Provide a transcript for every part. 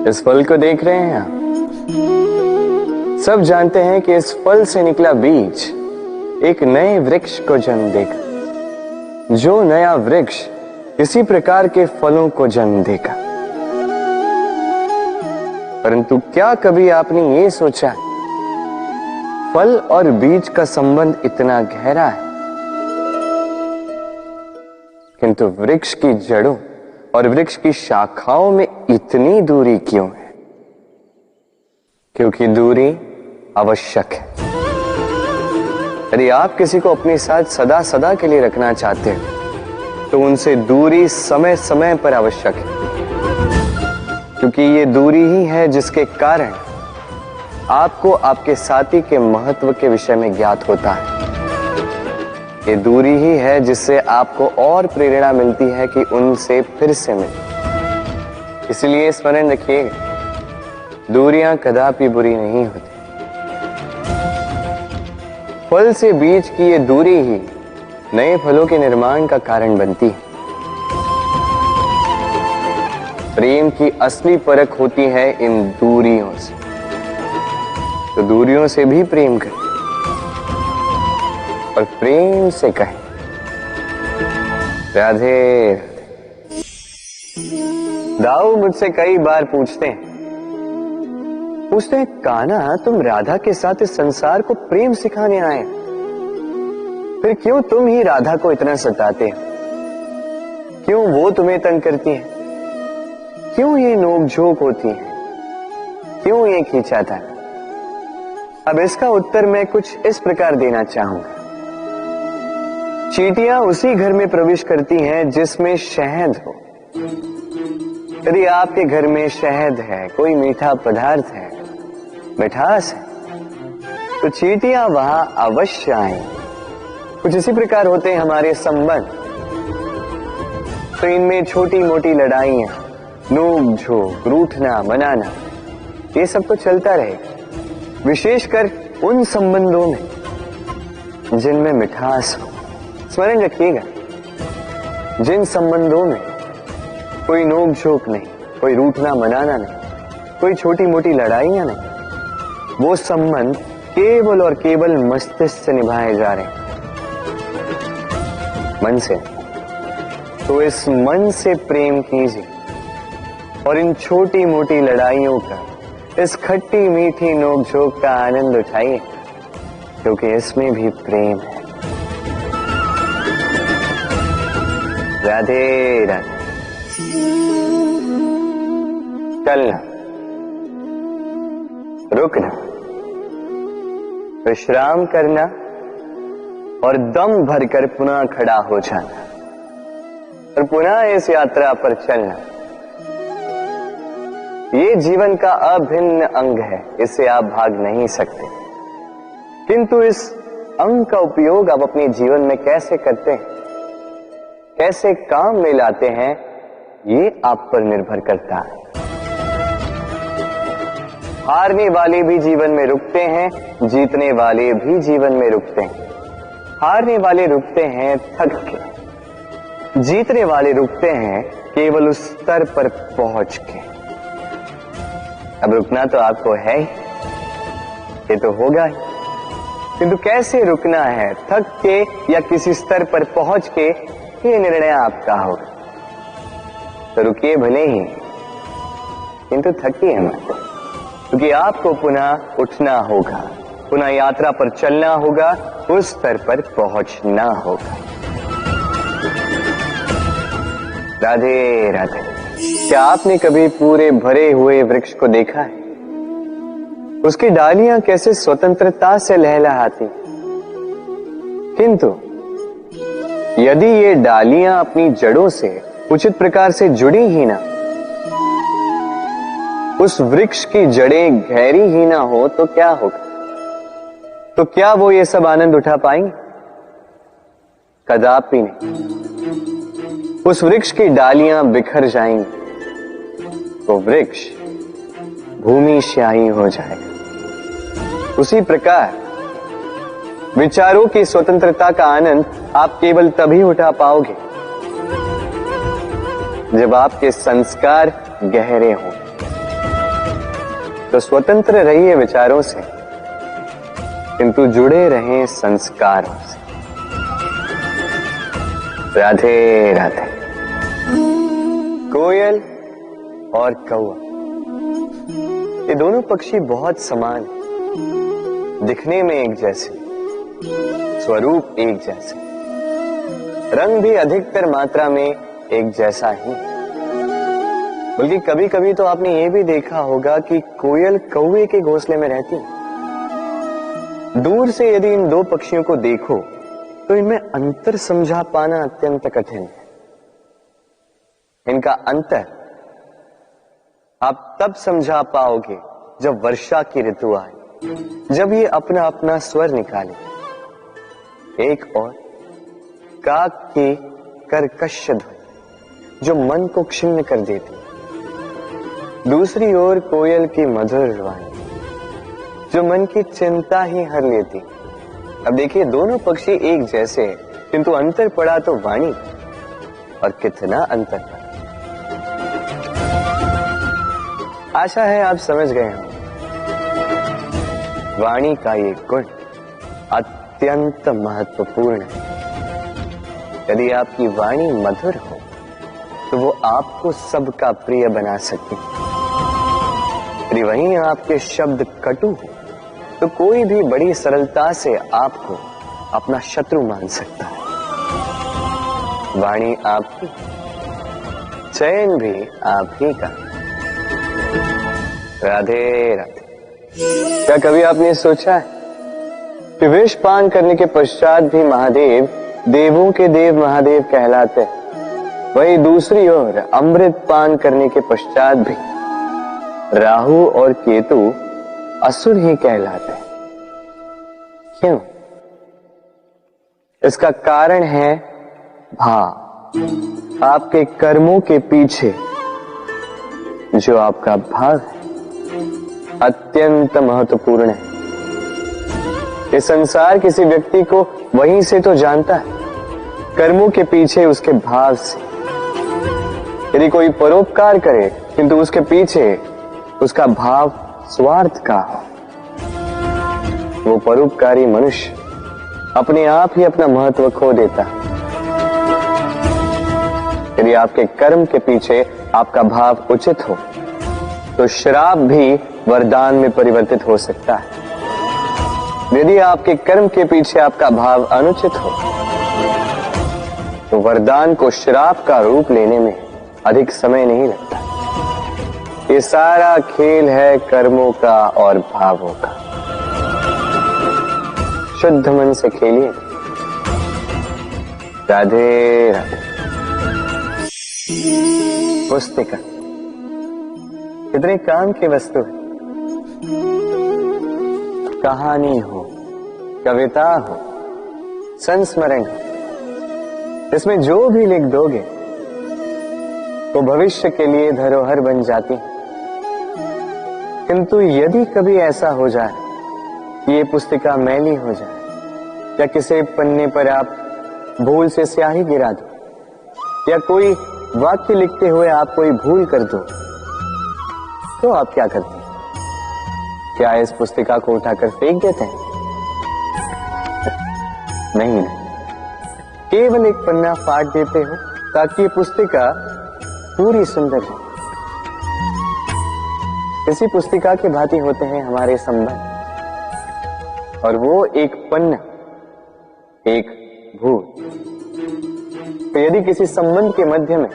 इस फल को देख रहे हैं आप? सब जानते हैं कि इस फल से निकला बीज एक नए वृक्ष को जन्म देगा। जो नया वृक्ष इसी प्रकार के फलों को जन्म देगा। परंतु क्या कभी आपने ये सोचा है फल और बीज का संबंध इतना गहरा है, किंतु वृक्ष की जड़ों और वृक्ष की शाखाओं में इतनी दूरी क्यों है? क्योंकि दूरी आवश्यक है। यदि आप किसी को अपने साथ सदा सदा के लिए रखना चाहते हैं तो उनसे दूरी समय समय पर आवश्यक है, क्योंकि ये दूरी ही है जिसके कारण आपको आपके साथी के महत्व के विषय में ज्ञात होता है। ये दूरी ही है जिससे आपको और प्रेरणा मिलती है कि उनसे फिर से मिले। इसलिए स्मरण रखिएगा, दूरियां कदापि बुरी नहीं होती। फल से बीज की ये दूरी ही नए फलों के निर्माण का कारण बनती है। प्रेम की असली परख होती है इन दूरियों से। तो दूरियों से भी प्रेम करें और प्रेम से कहें राधे। दाऊ मुझसे कई बार पूछते हैं कान्हा, तुम राधा के साथ इस संसार को प्रेम सिखाने आए, फिर क्यों तुम ही राधा को इतना सताते हो? क्यों वो तुम्हें तंग करती है? क्यों ये नोकझोंक होती है? क्यों ये खींचाता? अब इसका उत्तर मैं कुछ इस प्रकार देना चाहूंगा। चींटियां उसी घर में प्रवेश करती हैं जिसमें शहद हो। यदि आपके घर में शहद है, कोई मीठा पदार्थ है, मिठास है, तो चींटियां वहां अवश्य आए। कुछ इसी प्रकार होते हैं हमारे संबंध। तो इनमें छोटी मोटी लड़ाइयां, नोक झोंक, रूठना मनाना, ये सब तो चलता रहेगा। विशेषकर उन संबंधों में जिनमें मिठास हो। स्मरण रखिएगा, जिन संबंधों में कोई नोक झोंक नहीं, कोई रूठना मनाना नहीं, कोई छोटी मोटी लड़ाइयां नहीं, वो संबंध केवल और केवल मस्तिष्क से निभाए जा रहे हैं, मन से। तो इस मन से प्रेम कीजिए और इन छोटी मोटी लड़ाइयों का, इस खट्टी मीठी नोकझोंक का आनंद उठाइए, क्योंकि इसमें भी प्रेम है। राधे राधे। चलना, रुकना, विश्राम करना और दम भरकर पुनः खड़ा हो जाना और पुनः इस यात्रा पर चलना। ये जीवन का अभिन्न अंग है, इससे आप भाग नहीं सकते। किंतु इस अंग का उपयोग आप अपने जीवन में कैसे करते हैं, कैसे काम में लाते हैं, ये आप पर निर्भर करता है। हारने वाले भी जीवन में रुकते हैं, जीतने वाले भी जीवन में रुकते हैं। हारने वाले रुकते हैं थक के, जीतने वाले रुकते हैं केवल उस स्तर पर पहुंच के। अब रुकना तो आपको है ही, ये तो होगा ही, किंतु कैसे रुकना है, थक के या किसी स्तर पर पहुंच के, ये निर्णय आपका होगा। तो रुकिए भले ही, किंतु थकिए मत, क्योंकि आपको पुनः उठना होगा, पुनः यात्रा पर चलना होगा, उस स्तर पर पहुंचना होगा। राधे राधे। क्या आपने कभी पूरे भरे हुए वृक्ष को देखा है? उसकी डालियां कैसे स्वतंत्रता से लहलहाती, किंतु यदि ये डालियां अपनी जड़ों से उचित प्रकार से जुड़ी ही ना, उस वृक्ष की जड़ें गहरी ही ना हो, तो क्या होगा? तो क्या वो ये सब आनंद उठा पाएंगे? कदापि नहीं। उस वृक्ष की डालियां बिखर जाएंगी, तो वृक्ष भूमिशाही हो जाएगा। उसी प्रकार विचारों की स्वतंत्रता का आनंद आप केवल तभी उठा पाओगे जब आपके संस्कार गहरे हों। तो स्वतंत्र रहिए विचारों से, किंतु जुड़े रहें संस्कारों से। राधे राधे। कोयल और कौवा, ये दोनों पक्षी बहुत समान, दिखने में एक जैसे, स्वरूप एक जैसे, रंग भी अधिकतर मात्रा में एक जैसा ही। बल्कि कभी कभी तो आपने ये भी देखा होगा कि कोयल कौवे के घोंसले में रहती है। दूर से यदि इन दो पक्षियों को देखो तो इनमें अंतर समझा पाना अत्यंत कठिन है। इनका अंतर आप तब समझा पाओगे जब वर्षा की ऋतु आए, जब ये अपना अपना स्वर निकाले। एक और काक की कर्कश ध्वनि जो मन को क्षीण कर देती, दूसरी ओर कोयल की मधुर वाणी जो मन की चिंता ही हर लेती। अब देखिए, दोनों पक्षी एक जैसे हैं, किंतु अंतर पड़ा तो वाणी, और कितना अंतर पड़ा। आशा है आप समझ गए होंगे। वाणी का ये गुण अत्यंत महत्वपूर्ण है। यदि आपकी वाणी मधुर हो तो वो आपको सबका प्रिय बना सकती है। यदि वहीं आपके शब्द कटु हो तो कोई भी बड़ी सरलता से आपको अपना शत्रु मान सकता है। वाणी आपकी, चयन भी आप ही का। राधे राधे। क्या कभी आपने सोचा है कि विष पान करने के पश्चात भी महादेव देवों के देव महादेव कहलाते हैं, वही दूसरी ओर अमृत पान करने के पश्चात भी राहु और केतु असुर ही कहलाते हैं। क्यों? इसका कारण है भाव। आपके कर्मों के पीछे जो आपका भाव है अत्यंत महत्वपूर्ण है। ये संसार किसी व्यक्ति को वहीं से तो जानता है, कर्मों के पीछे उसके भाव से। यदि कोई परोपकार करे किंतु उसके पीछे उसका भाव स्वार्थ का हो, वो परोपकारी मनुष्य अपने आप ही अपना महत्व खो देता है। यदि आपके कर्म के पीछे आपका भाव उचित हो तो श्राप भी वरदान में परिवर्तित हो सकता है। यदि आपके कर्म के पीछे आपका भाव अनुचित हो तो वरदान को श्राप का रूप लेने में अधिक समय नहीं लगता। ये सारा खेल है कर्मों का और भावों का। शुद्ध मन से खेलिए। राधे राधे। पुस्तिका कितने काम की वस्तु है। कहानी हो, कविता हो, संस्मरण हो, इसमें जो भी लिख दोगे तो भविष्य के लिए धरोहर बन जाती है। किंतु यदि कभी ऐसा हो जाए कि ये पुस्तिका मैली हो जाए या किसी पन्ने पर आप भूल से स्याही गिरा दो या कोई वाक्य लिखते हुए आप कोई भूल कर दो, तो आप क्या करते हैं? क्या इस पुस्तिका को उठाकर फेंक देते हैं? नहीं, केवल एक पन्ना फाड़ देते हो ताकि ये पुस्तिका पूरी सुंदर हो। इसी पुस्तिका के भांति होते हैं हमारे संबंध, और वो एक पन्ना, एक भूल। तो यदि किसी संबंध के मध्य में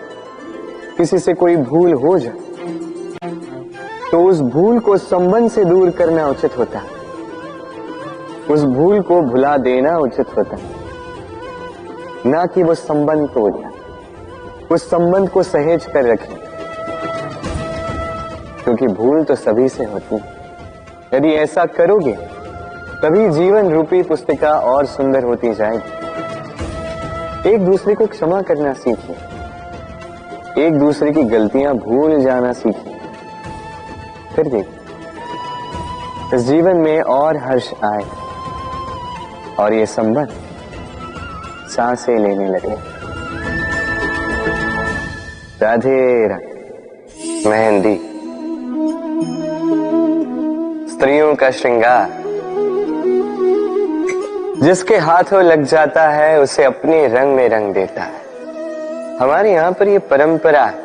किसी से कोई भूल हो जाए तो उस भूल को संबंध से दूर करना उचित होता है, उस भूल को भुला देना उचित होता है, ना कि वो संबंध तोड़ जाए। उस संबंध को सहेज कर रखें, क्योंकि भूल तो सभी से होती है। यदि ऐसा करोगे तभी जीवन रूपी पुस्तिका और सुंदर होती जाएगी। एक दूसरे को क्षमा करना सीखिए, एक दूसरे की गलतियां भूल जाना सीखिए, फिर देखिए इस जीवन में और हर्ष आए और ये संबंध सांसें लेने लगे। राधे राधे। मेहंदी स्त्रियों का श्रृंगार, जिसके हाथों लग जाता है उसे अपने रंग में रंग देता है। हमारे यहाँ पर ये परंपरा है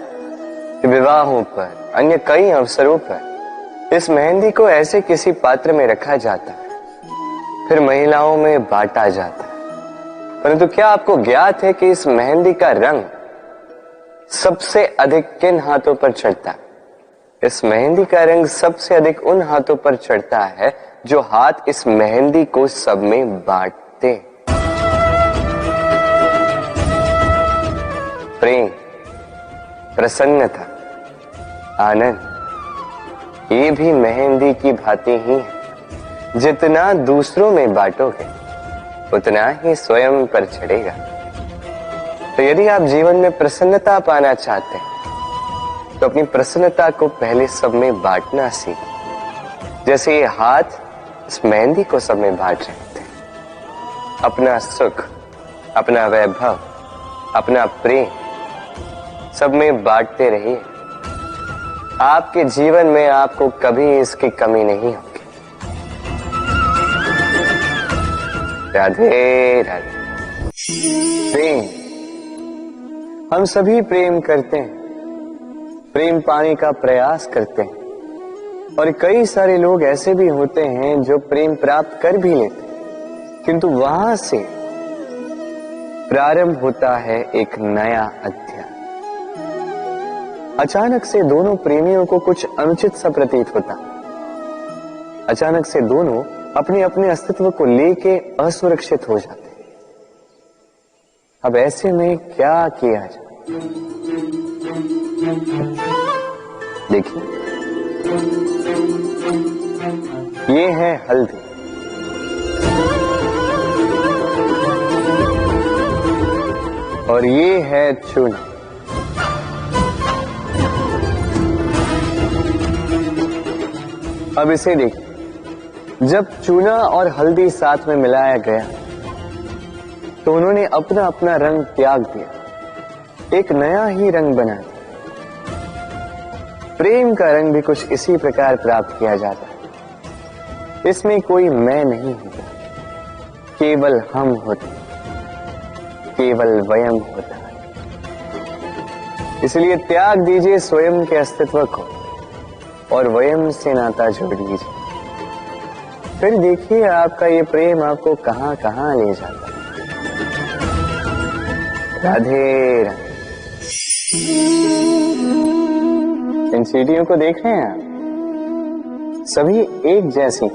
कि विवाहों पर, अन्य कई अवसरों पर इस मेहंदी को ऐसे किसी पात्र में रखा जाता है, फिर महिलाओं में बांटा जाता है। परंतु क्या आपको ज्ञात है कि इस मेहंदी का रंग सबसे अधिक किन हाथों पर चढ़ता है? इस मेहंदी का रंग सबसे अधिक उन हाथों पर चढ़ता है जो हाथ इस मेहंदी को सब में बांटते। प्रेम, प्रसन्नता, आनंद, ये भी मेहंदी की भांति ही है। जितना दूसरों में बांटोगे उतना ही स्वयं पर चढ़ेगा। तो यदि आप जीवन में प्रसन्नता पाना चाहते हैं तो अपनी प्रसन्नता को पहले सब में बांटना सीखें। जैसे ये हाथ इस मेहंदी को सब में बांट रहे थे। अपना सुख, अपना वैभव, अपना प्रेम सब में बांटते रहिए। आपके जीवन में आपको कभी इसकी कमी नहीं होगी। राधे राधे। प्रेम, हम सभी प्रेम करते हैं, प्रेम पाने का प्रयास करते हैं, और कई सारे लोग ऐसे भी होते हैं जो प्रेम प्राप्त कर भी लेते हैं, किंतु वहां से प्रारंभ होता है एक नया अध्याय। अचानक से दोनों प्रेमियों को कुछ अनुचित सा प्रतीत होता। अचानक से दोनों अपने अपने अस्तित्व को लेके असुरक्षित हो जाते। अब ऐसे में क्या किया जाए? देखिए, ये है हल्दी, और ये है चूना। अब इसे देखिए, जब चूना और हल्दी साथ में मिलाया गया तो उन्होंने अपना अपना रंग त्याग दिया, एक नया ही रंग बना दिया। प्रेम का रंग भी कुछ इसी प्रकार प्राप्त किया जाता है। इसमें कोई मैं नहीं होता, केवल हम होते, केवल वयम होता है। इसलिए त्याग दीजिए स्वयं के अस्तित्व को और वयम से नाता जोड़ लीजिए। फिर देखिए आपका ये प्रेम आपको कहां कहां ले जाता है। राधे राधे। इन सीढ़ियों को देख रहे हैं आप, सभी एक जैसी,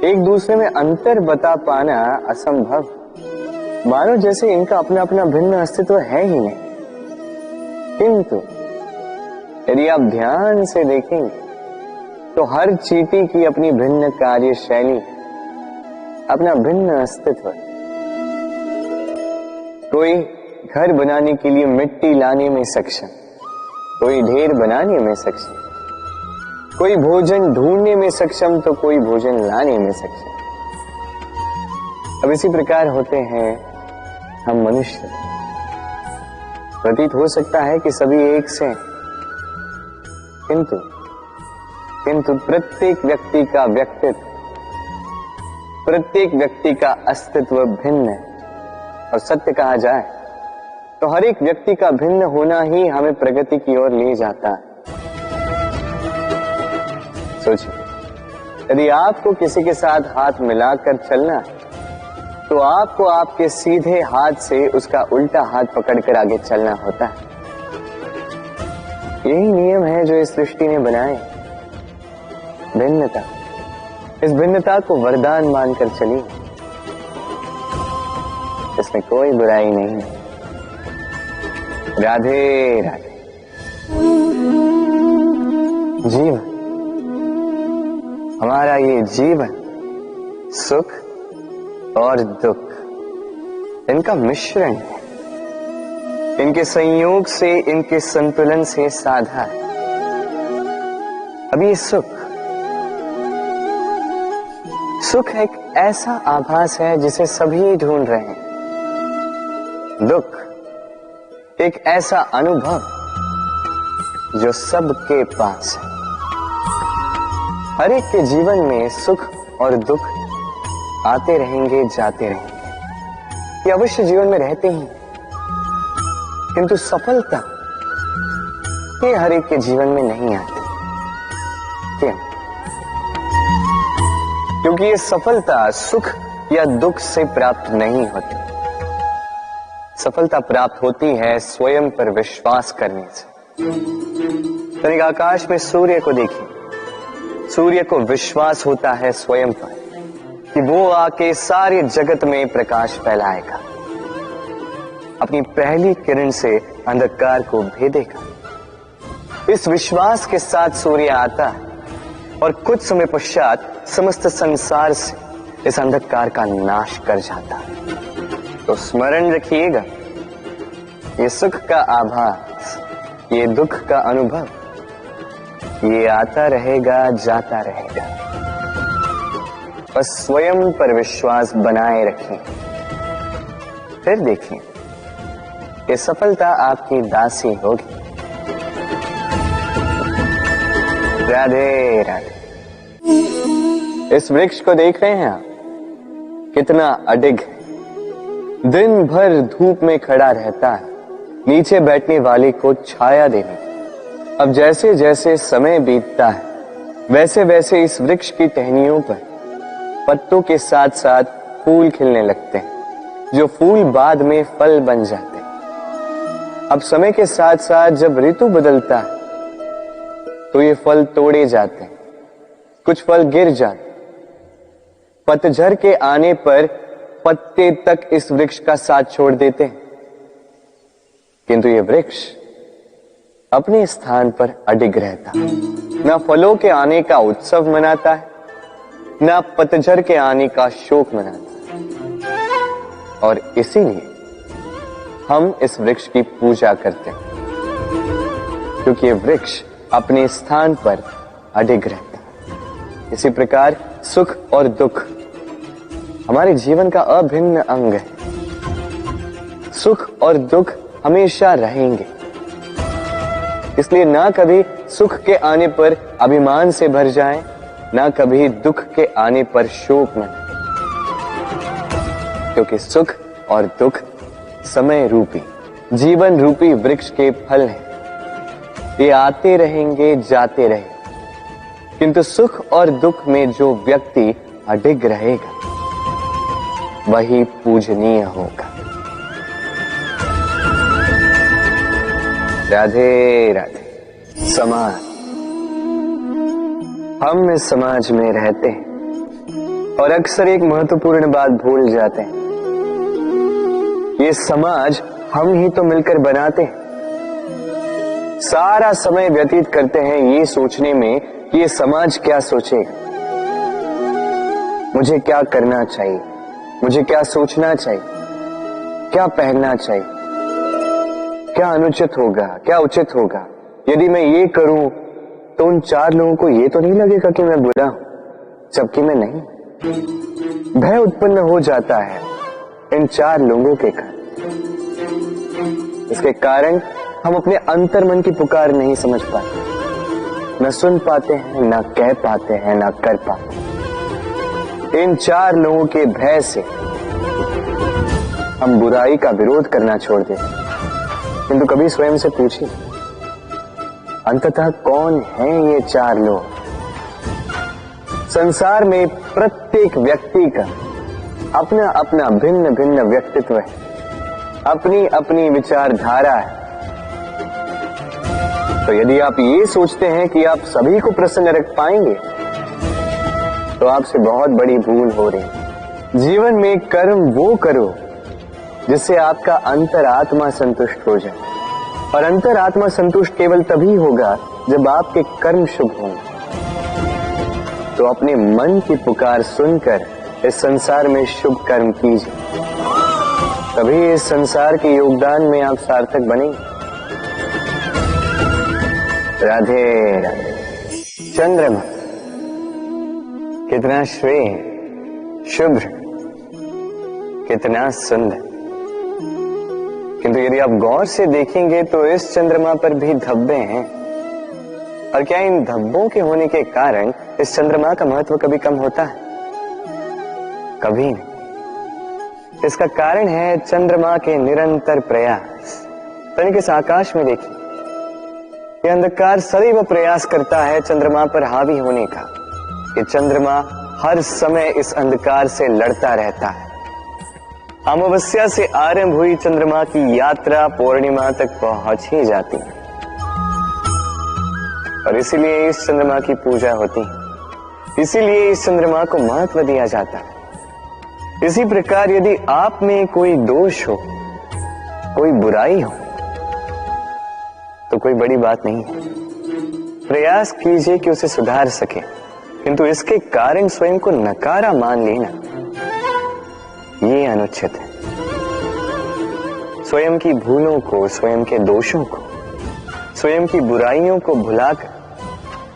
एक दूसरे में अंतर बता पाना असंभव, मानो जैसे इनका अपना अपना भिन्न अस्तित्व है ही नहीं। किंतु यदि आप ध्यान से देखेंगे तो हर चींटी की अपनी भिन्न कार्यशैली, अपना भिन्न अस्तित्व। कोई घर बनाने के लिए मिट्टी लाने में सक्षम, कोई ढेर बनाने में सक्षम, कोई भोजन ढूंढने में सक्षम तो कोई भोजन लाने में सक्षम। अब इसी प्रकार होते हैं हम मनुष्य। प्रतीत हो सकता है कि सभी एक से, किंतु प्रत्येक व्यक्ति का व्यक्तित्व, प्रत्येक व्यक्ति का अस्तित्व भिन्न है। और सत्य कहा जाए तो हर एक व्यक्ति का भिन्न होना ही हमें प्रगति की ओर ले जाता है। सोचिए, यदि आपको किसी के साथ हाथ मिलाकर चलना तो आपको आपके सीधे हाथ से उसका उल्टा हाथ पकड़कर आगे चलना होता है। यही नियम है जो इस सृष्टि ने बनाए। भिन्नता, इस भिन्नता को वरदान मानकर चलिए, इसमें कोई बुराई नहीं। राधे राधे। जीवन, हमारा ये जीवन सुख और दुख, इनका मिश्रण है। इनके संयोग से, इनके संतुलन से साधा है। अब ये सुख एक ऐसा आभास है जिसे सभी ढूंढ रहे हैं। दुख एक ऐसा अनुभव जो सबके पास है। हर एक के जीवन में सुख और दुख आते रहेंगे, जाते रहेंगे, ये अवश्य जीवन में रहते ही, किंतु सफलता ये हर एक के जीवन में नहीं आती। क्यों? क्योंकि ये सफलता सुख या दुख से प्राप्त नहीं होती। सफलता प्राप्त होती है स्वयं पर विश्वास करने से। तनिक आकाश में सूर्य को देखिए, सूर्य को विश्वास होता है स्वयं पर कि वो आके सारे जगत में प्रकाश फैलाएगा, अपनी पहली किरण से अंधकार को भेदेगा। इस विश्वास के साथ सूर्य आता है और कुछ समय पश्चात समस्त संसार से इस अंधकार का नाश कर जाता है। तो स्मरण रखिएगा, ये सुख का आभास, ये दुख का अनुभव, ये आता रहेगा, जाता रहेगा। बस स्वयं पर विश्वास बनाए रखें, फिर देखिए ये सफलता आपकी दासी होगी। राधे राधे। इस वृक्ष को देख रहे हैं आप, कितना अडिग है। दिन भर धूप में खड़ा रहता है, नीचे बैठने वाले को छाया देने। अब जैसे जैसे समय बीतता है, वैसे वैसे इस वृक्ष की टहनियों पर पत्तों के साथ साथ फूल खिलने लगते हैं, जो फूल बाद में फल बन जाते हैं। अब समय के साथ साथ जब ऋतु बदलता है तो ये फल तोड़े जाते हैं, कुछ फल गिर जाते। पतझड़ के आने पर पत्ते तक इस वृक्ष का साथ छोड़ देते हैं, किंतु ये वृक्ष अपने स्थान पर अडिग रहता, ना फलों के आने का उत्सव मनाता है, ना पतझड़ के आने का शोक मनाता है। और इसीलिए हम इस वृक्ष की पूजा करते हैं, क्योंकि ये वृक्ष अपने स्थान पर अडिग रहता है। इसी प्रकार सुख और दुख हमारे जीवन का अभिन्न अंग है। सुख और दुख हमेशा रहेंगे, इसलिए ना कभी सुख के आने पर अभिमान से भर जाएं, ना कभी दुख के आने पर शोक मनाएं, क्योंकि सुख और दुख समय रूपी, जीवन रूपी वृक्ष के फल हैं। ये आते रहेंगे, जाते रहेंगे, किंतु सुख और दुख में जो व्यक्ति अडिग रहेगा वही पूजनीय होगा। राधे राधे। समाज, हम इस समाज में रहते हैं और अक्सर एक महत्वपूर्ण बात भूल जाते हैं, ये समाज हम ही तो मिलकर बनाते हैं। सारा समय व्यतीत करते हैं ये सोचने में कि ये समाज क्या सोचेगा, मुझे क्या करना चाहिए, मुझे क्या सोचना चाहिए, क्या पहनना चाहिए, क्या अनुचित होगा, क्या उचित होगा। यदि मैं ये करूं तो उन चार लोगों को ये तो नहीं लगेगा कि मैं बुरा हूं, जबकि मैं नहीं। भय उत्पन्न हो जाता है इन चार लोगों के कारण। इसके कारण हम अपने अंतर्मन की पुकार नहीं समझ पाते, न सुन पाते हैं, न कह पाते हैं, न कर पाते। इन चार लोगों के भय से हम बुराई का विरोध करना छोड़ देते। किंतु कभी स्वयं से पूछिए, अंततः कौन है ये चार लोग? संसार में प्रत्येक व्यक्ति का अपना अपना भिन्न भिन्न व्यक्तित्व है, अपनी अपनी विचारधारा है। तो यदि आप ये सोचते हैं कि आप सभी को प्रसन्न रख पाएंगे, तो आपसे बहुत बड़ी भूल हो रही है। जीवन में कर्म वो करो जिससे आपका अंतरात्मा संतुष्ट हो जाए, और अंतरात्मा संतुष्ट केवल तभी होगा जब आपके कर्म शुभ होंगे। तो अपने मन की पुकार सुनकर इस संसार में शुभ कर्म कीजिए, तभी इस संसार के योगदान में आप सार्थक बनेंगे। राधे राधे। चंद्रमा कितना श्रेय, शुभ्र, कितना सुंदर, किंतु यदि आप गौर से देखेंगे तो इस चंद्रमा पर भी धब्बे हैं, और क्या इन धब्बों के होने के कारण इस चंद्रमा का महत्व कभी कम होता है? कभी नहीं। इसका कारण है चंद्रमा के निरंतर प्रयास। तनिक इस आकाश में देखिए, यह अंधकार सदैव प्रयास करता है चंद्रमा पर हावी होने का। ये चंद्रमा हर समय इस अंधकार से लड़ता रहता है। अमावस्या से आरंभ हुई चंद्रमा की यात्रा पूर्णिमा तक पहुंच ही जाती है, और इसीलिए इस चंद्रमा की पूजा होती है, इसीलिए इस चंद्रमा को महत्व दिया जाता है। इसी प्रकार यदि आप में कोई दोष हो, कोई बुराई हो, तो कोई बड़ी बात नहीं है। प्रयास कीजिए कि उसे सुधार सके, किंतु इसके कारण स्वयं को नकारा मान लेना, ये अनुचित है। स्वयं की भूलों को, स्वयं के दोषों को, स्वयं की बुराइयों को भुलाकर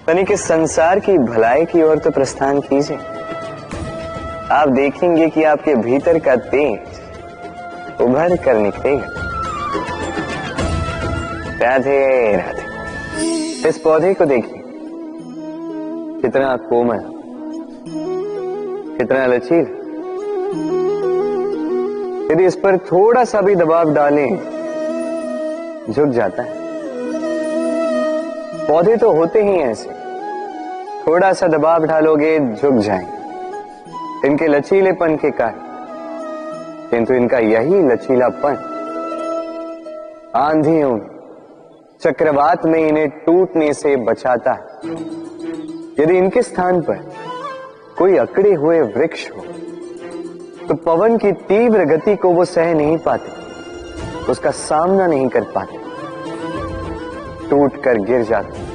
तनिक इस संसार की भलाई की ओर तो प्रस्थान कीजिए। आप देखेंगे कि आपके भीतर का तेज उभर कर निकलेगा। राधे राधे। इस पौधे को देखिए, कितना कोमल, कितना लचील। यदि इस पर थोड़ा सा भी दबाव डालें, झुक जाता है। पौधे तो होते ही ऐसे, थोड़ा सा दबाव डालोगे झुक जाएंगे इनके लचीलेपन के कारण। किंतु इनका यही लचीलापन आंधियों में, चक्रवात में इन्हें टूटने से बचाता है। यदि इनके स्थान पर कोई अकड़े हुए वृक्ष हो, तो पवन की तीव्र गति को वो सह नहीं पाते, उसका सामना नहीं कर पाते, टूट कर गिर जाते।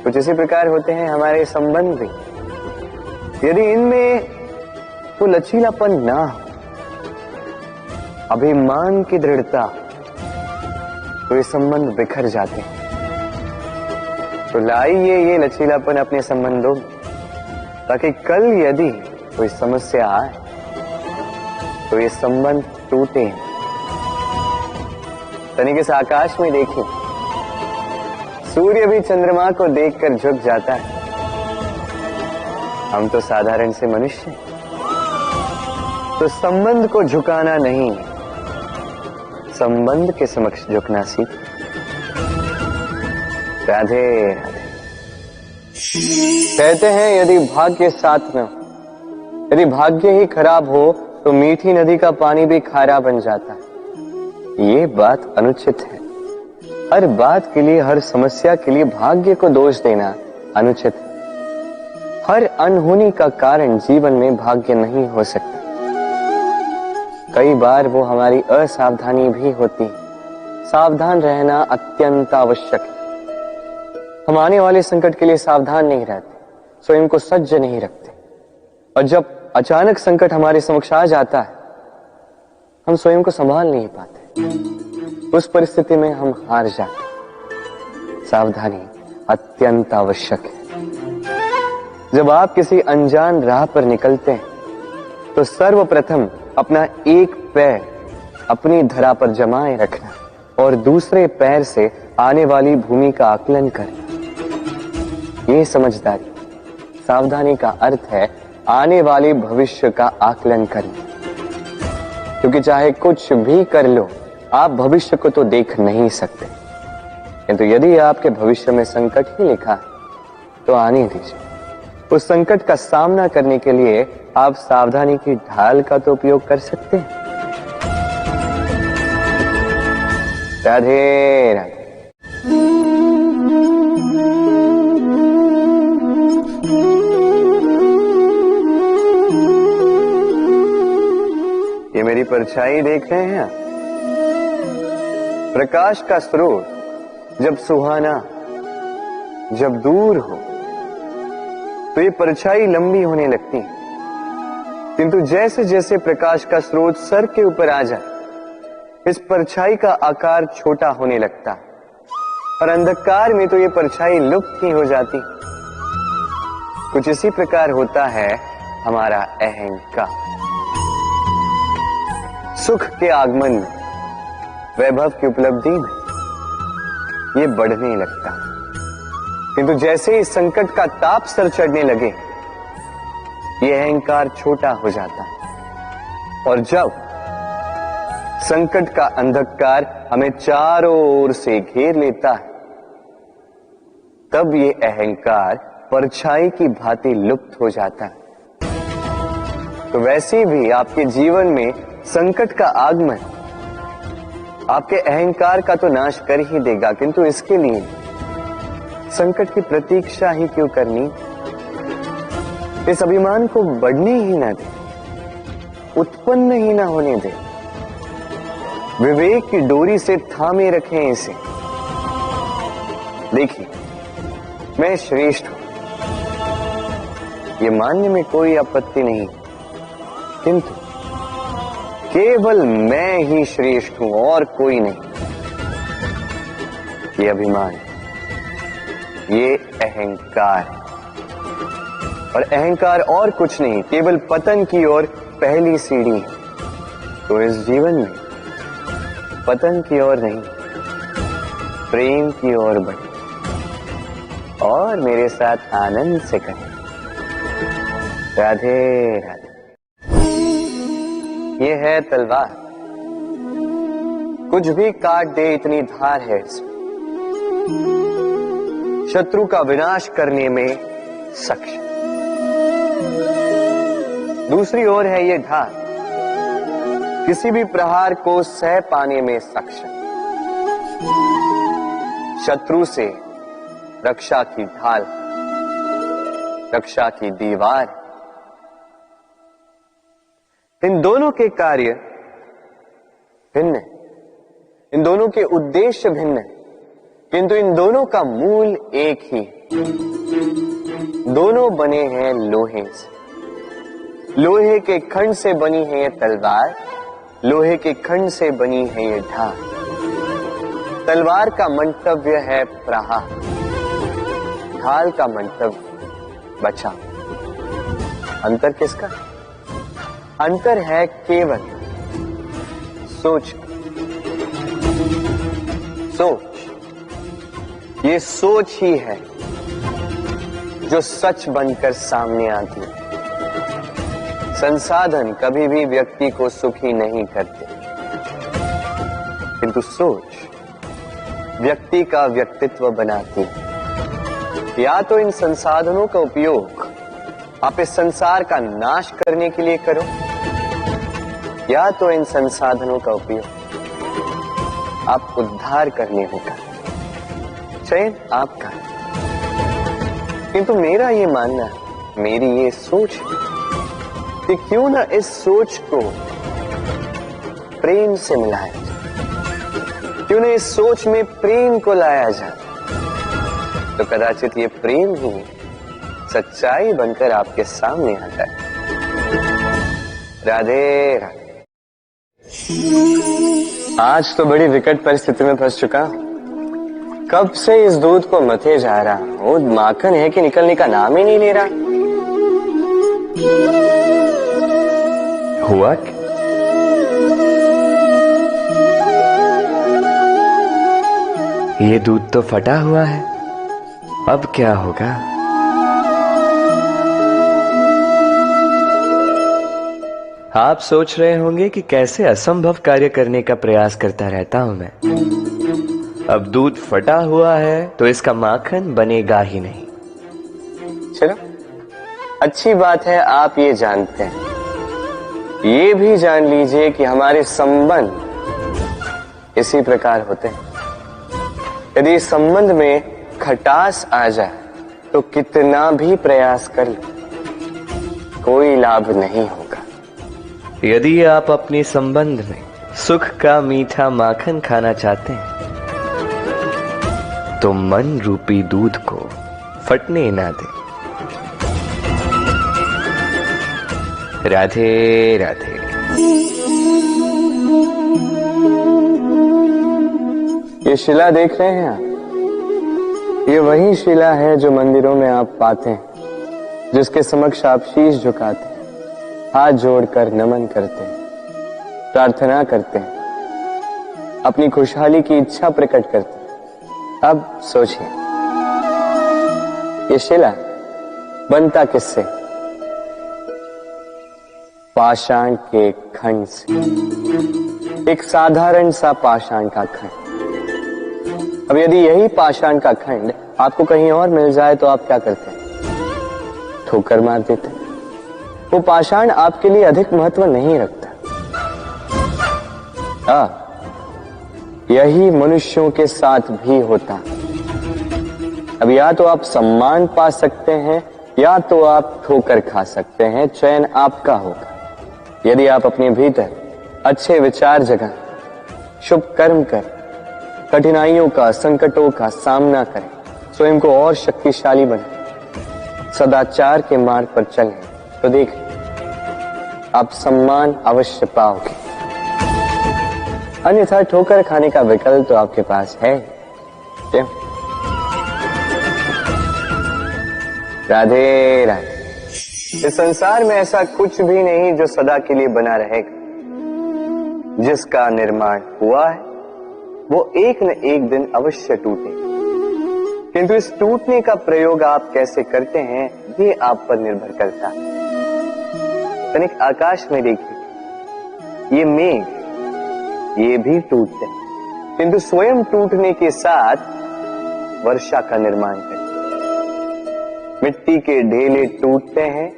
कुछ इसी प्रकार होते हैं हमारे संबंध भी। यदि इनमें वो लचीलापन ना हो, अभिमान की दृढ़ता, तो ये संबंध बिखर जाते हैं। तो लाइए ये लचीलापन अपने संबंधों में, ताकि कल यदि कोई समस्या आए तो ये संबंध टूटे। तनिक इस आकाश में देखिए, सूर्य भी चंद्रमा को देखकर झुक जाता है। हम तो साधारण से मनुष्य, तो संबंध को झुकाना नहीं, संबंध के समक्ष झुकना सीख। राधे राधे। कहते हैं यदि भाग्य साथ में हो, यदि भाग्य ही खराब हो, तो मीठी नदी का पानी भी खारा बन जाता है। ये बात अनुचित है। हर बात के लिए, हर समस्या के लिए भाग्य को दोष देना अनुचित है। हर अनहोनी का कारण जीवन में भाग्य नहीं हो सकता। कई बार वो हमारी असावधानी भी होती है। सावधान रहना अत्यंत आवश्यक है। हम आने वाले संकट के लिए सावधान नहीं रहते, स्वयं को सज्ज नहीं रखते, और जब अचानक संकट हमारे समक्ष आ जाता है, हम स्वयं को संभाल नहीं पाते। उस परिस्थिति में हम हार जाते। सावधानी अत्यंत आवश्यक है। जब आप किसी अनजान राह पर निकलते हैं, तो सर्वप्रथम अपना एक पैर अपनी धरा पर जमाए रखना और दूसरे पैर से आने वाली भूमि का आकलन करें। ये समझदारी, सावधानी का अर्थ है आने वाले भविष्य का आकलन करना। क्योंकि चाहे कुछ भी कर लो, आप भविष्य को तो देख नहीं सकते, किंतु यदि आपके भविष्य में संकट ही लिखा है, तो आने दीजिए। उस संकट का सामना करने के लिए आप सावधानी की ढाल का तो उपयोग कर सकते हैं। राधे राधे। ये मेरी परछाई देख रहे हैं? प्रकाश का स्रोत जब सुहाना, जब दूर हो, तो ये परछाई लंबी होने लगती है। किंतु जैसे जैसे प्रकाश का स्रोत सर के ऊपर आ जाए, इस परछाई का आकार छोटा होने लगता है, और अंधकार में तो ये परछाई लुप्त ही हो जाती। कुछ इसी प्रकार होता है हमारा अहंकार। सुख के आगमन में, वैभव की उपलब्धि में ये बढ़ने लगता, किंतु जैसे ही संकट का ताप सर चढ़ने लगे, ये अहंकार छोटा हो जाता है। और जब संकट का अंधकार हमें चारों ओर से घेर लेता है, तब ये अहंकार परछाई की भांति लुप्त हो जाता है। तो वैसे भी आपके जीवन में संकट का आगमन आपके अहंकार का तो नाश कर ही देगा, किंतु इसके लिए संकट की प्रतीक्षा ही क्यों करनी? इस अभिमान को बढ़ने ही ना दे, उत्पन्न ही ना होने दे। विवेक की डोरी से थामे रखें इसे। देखिए, मैं श्रेष्ठ हूं, ये मानने में कोई आपत्ति नहीं, किंतु केवल मैं ही श्रेष्ठ हूं और कोई नहीं। ये अभिमान, ये अहंकार है, और अहंकार और कुछ नहीं, केवल पतन की ओर पहली सीढ़ी है। तो इस जीवन में पतन की ओर नहीं, प्रेम की ओर बढ़े और मेरे साथ आनंद से करें। राधे राधे। ये है तलवार, कुछ भी काट दे इतनी धार है इसमें, शत्रु का विनाश करने में सक्षम। दूसरी ओर है ये ढाल, किसी भी प्रहार को सह पाने में सक्षम। शत्रु से रक्षा की ढाल, रक्षा की दीवार। इन दोनों के कार्य भिन्न है, इन दोनों के उद्देश्य भिन्न है, किंतु इन दोनों का मूल एक ही। दोनों बने हैं लोहे से। लोहे के खंड से बनी है ये तलवार, लोहे के खंड से बनी है ये ढाल। तलवार का मंतव्य है प्रहार, ढाल का मंतव्य बचाव। अंतर किसका? अंतर है केवल सोच। ये सोच ही है जो सच बनकर सामने आती है। संसाधन कभी भी व्यक्ति को सुखी नहीं करते, किंतु सोच व्यक्ति का व्यक्तित्व बनाती है। या तो इन संसाधनों का उपयोग आप इस संसार का नाश करने के लिए करो, या तो इन संसाधनों का उपयोग आप उद्धार करने होगा। चयन आपका, किंतु मेरा ये मानना है, मेरी ये सोच है कि क्यों ना इस सोच को प्रेम से मिलाया जाए, क्यों ना इस सोच में प्रेम को लाया जाए, तो कदाचित ये प्रेम ही सच्चाई बनकर आपके सामने आ जाए। राधे राधे। आज तो बड़ी विकट परिस्थिति में फंस चुका हूं। कब से इस दूध को मथे जा रहा हूं, माखन है कि निकलने का नाम ही नहीं ले रहा। हुआ क्या? ये दूध तो फटा हुआ है, अब क्या होगा? आप सोच रहे होंगे कि कैसे असंभव कार्य करने का प्रयास करता रहता हूं मैं। अब दूध फटा हुआ है तो इसका माखन बनेगा ही नहीं। चलो, अच्छी बात है आप ये जानते हैं। ये भी जान लीजिए कि हमारे संबंध इसी प्रकार होते हैं। यदि इस संबंध में खटास आ जाए तो कितना भी प्रयास कर लो, कोई लाभ नहीं होगा। यदि आप अपने संबंध में सुख का मीठा माखन खाना चाहते हैं, तो मन रूपी दूध को फटने ना दें। राधे राधे। ये शिला देख रहे हैं आप? ये वही शिला है जो मंदिरों में आप पाते हैं, जिसके समक्ष आप शीश झुकाते हैं, हाथ जोड़कर नमन करते हैं, प्रार्थना करते हैं, अपनी खुशहाली की इच्छा प्रकट करते हैं। अब सोचिए, ये शिला बनता किससे? पाषाण के खंड से। एक साधारण सा पाषाण का खंड। अब यदि यही पाषाण का खंड आपको कहीं और मिल जाए तो आप क्या करते हैं? ठोकर मार देते हैं। वो पाषाण आपके लिए अधिक महत्व नहीं रखता। यही मनुष्यों के साथ भी होता। अब या तो आप सम्मान पा सकते हैं या तो आप ठोकर खा सकते हैं। चयन आपका होगा। यदि आप अपने भीतर अच्छे विचार जगाएं, शुभ कर्म कर, कठिनाइयों का, संकटों का सामना करें, स्वयं को और शक्तिशाली बनाएं, सदाचार के मार्ग पर चलें, तो देख आप सम्मान अवश्य पाओगे। अन्यथा ठोकर खाने का विकल्प तो आपके पास है। क्यों? राधे राधे। इस संसार में ऐसा कुछ भी नहीं जो सदा के लिए बना रहेगा। जिसका निर्माण हुआ है वो एक न एक दिन अवश्य टूटेगा, किंतु इस टूटने का प्रयोग आप कैसे करते हैं ये आप पर निर्भर करता है। तनिक आकाश में देखिए, ये मेघ ये भी टूटते हैं, किंतु स्वयं टूटने के साथ वर्षा का निर्माण करते हैं। मिट्टी के ढेले टूटते हैं,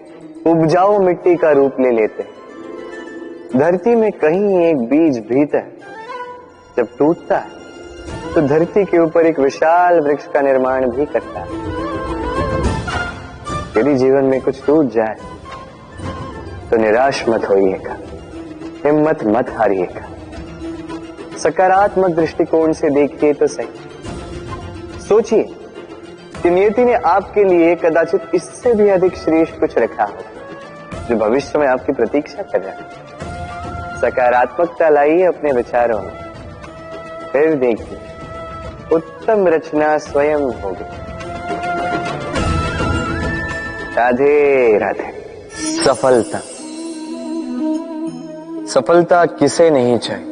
उपजाऊ मिट्टी का रूप ले लेते हैं। धरती में कहीं एक बीज भीतर जब टूटता है तो धरती के ऊपर एक विशाल वृक्ष का निर्माण भी करता है। यदि जीवन में कुछ टूट जाए तो निराश मत होइएगा, हिम्मत मत हारिएगा। सकारात्मक दृष्टिकोण से देखिए तो सही। सोचिए कि नियति ने आपके लिए कदाचित इससे भी अधिक श्रेष्ठ कुछ रखा हो जो भविष्य में आपकी प्रतीक्षा कर रहा है। सकारात्मकता लाइए अपने विचारों में, फिर देखिए उत्तम रचना स्वयं होगी। राधे राधे। सफलता, सफलता किसे नहीं चाहिए?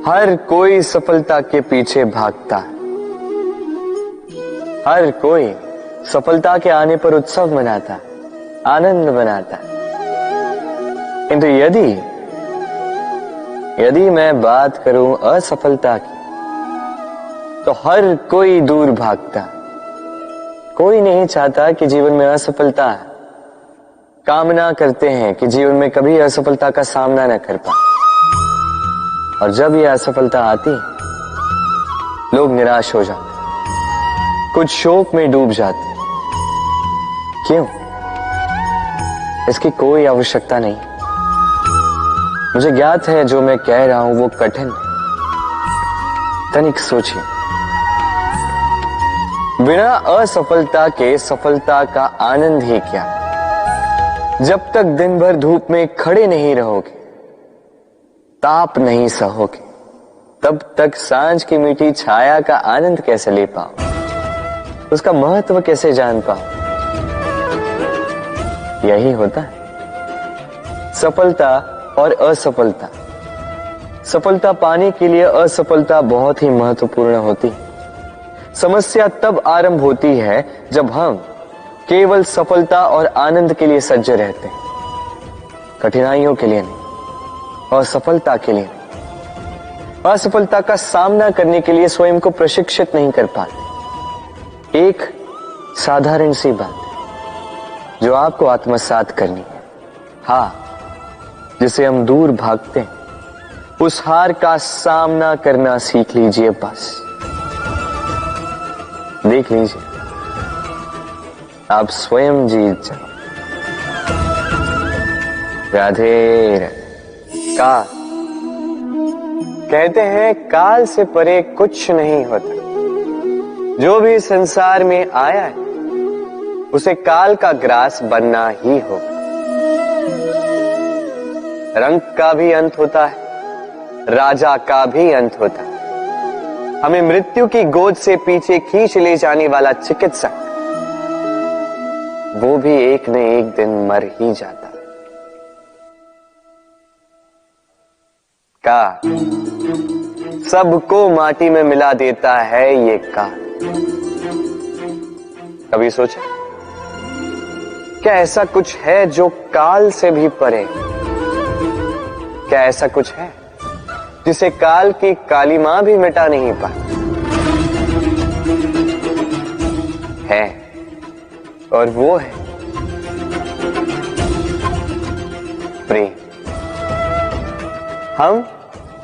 हर कोई सफलता के पीछे भागता है। हर कोई सफलता के आने पर उत्सव मनाता है, आनंद मनाता है। किंतु यदि मैं बात करूं असफलता की, तो हर कोई दूर भागता। कोई नहीं चाहता कि जीवन में असफलता है। कामना करते हैं कि जीवन में कभी असफलता का सामना न कर पाए। और जब यह असफलता आती है लोग निराश हो जाते, कुछ शोक में डूब जाते। क्यों? इसकी कोई आवश्यकता नहीं। मुझे ज्ञात है जो मैं कह रहा हूं वो कठिन है। तनिक सोचिए, बिना असफलता के सफलता का आनंद ही क्या? जब तक दिन भर धूप में खड़े नहीं रहोगे, ताप नहीं सहोगे, तब तक सांझ की मीठी छाया का आनंद कैसे ले पाओ? उसका महत्व कैसे जान पाओ? यही होता है सफलता और असफलता। सफलता पाने के लिए असफलता बहुत ही महत्वपूर्ण होती है। समस्या तब आरंभ होती है जब हम केवल सफलता और आनंद के लिए सज्ज रहते हैं, कठिनाइयों के लिए नहीं, असफलता के लिए नहीं। असफलता का सामना करने के लिए स्वयं को प्रशिक्षित नहीं कर पाते। एक साधारण सी बात जो आपको आत्मसात करनी है, हाँ, जिसे हम दूर भागते हैं, उस हार का सामना करना सीख लीजिए। बस देख लीजिए, आप स्वयं जीत जाओ। राधे राधे। काल, कहते हैं काल से परे कुछ नहीं होता। जो भी संसार में आया है उसे काल का ग्रास बनना ही होगा। रंग का भी अंत होता है, राजा का भी अंत होता है। हमें मृत्यु की गोद से पीछे खींच ले जाने वाला चिकित्सक, वो भी एक न एक दिन मर ही जाता है। का सबको माटी में मिला देता है ये काल। कभी सोचा क्या ऐसा कुछ है जो काल से भी परे? क्या ऐसा कुछ है जिसे काल की काली मां भी मिटा नहीं पाती? है, और वो है प्रेम। हम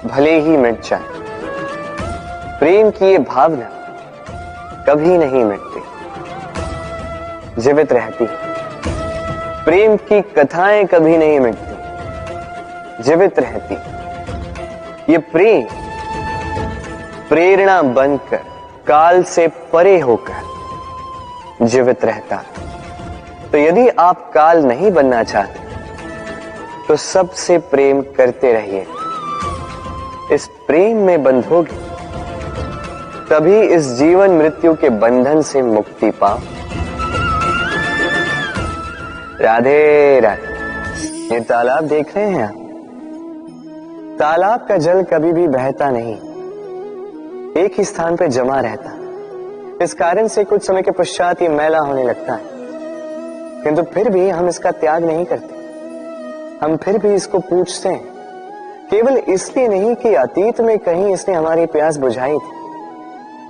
भले ही मिट जाएं, प्रेम की ये भावना कभी नहीं मिटती, जीवित रहती। प्रेम की कथाएं कभी नहीं मिटती, जीवित रहती। ये प्रेम प्रेरणा बनकर काल से परे होकर जीवित रहता। तो यदि आप काल नहीं बनना चाहते तो सबसे प्रेम करते रहिए। इस प्रेम में बंधोगे तभी इस जीवन मृत्यु के बंधन से मुक्ति पाओ। राधे राधे। ये तालाब देख रहे हैं आप? तालाब का जल कभी भी बहता नहीं, एक ही स्थान पर जमा रहता। इस कारण से कुछ समय के पश्चात ये मैला होने लगता है, किंतु फिर भी हम इसका त्याग नहीं करते। हम फिर भी इसको पूछते हैं, केवल इसलिए नहीं कि अतीत में कहीं इसने हमारी प्यास बुझाई थी,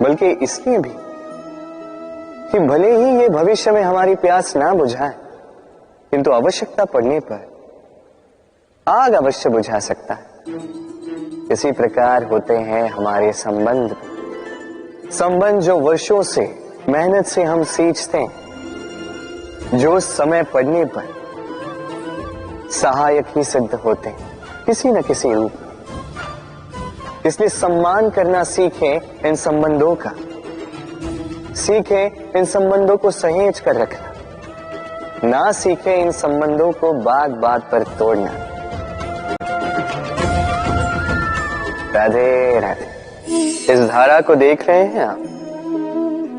बल्कि इसलिए भी कि भले ही ये भविष्य में हमारी प्यास ना बुझाए, किंतु आवश्यकता पड़ने पर आग अवश्य बुझा सकता है। इसी प्रकार होते हैं हमारे संबंध, संबंध जो वर्षों से मेहनत से हम सींचते हैं, जो समय पड़ने पर सहायक ही सिद्ध होते हैं किसी न किसी रूप में। इसलिए सम्मान करना सीखें इन संबंधों का, सीखें इन संबंधों को सहेज कर रखना, ना सीखें इन संबंधों को बात बात पर तोड़ना। राधे राधे। इस धारा को देख रहे हैं आप?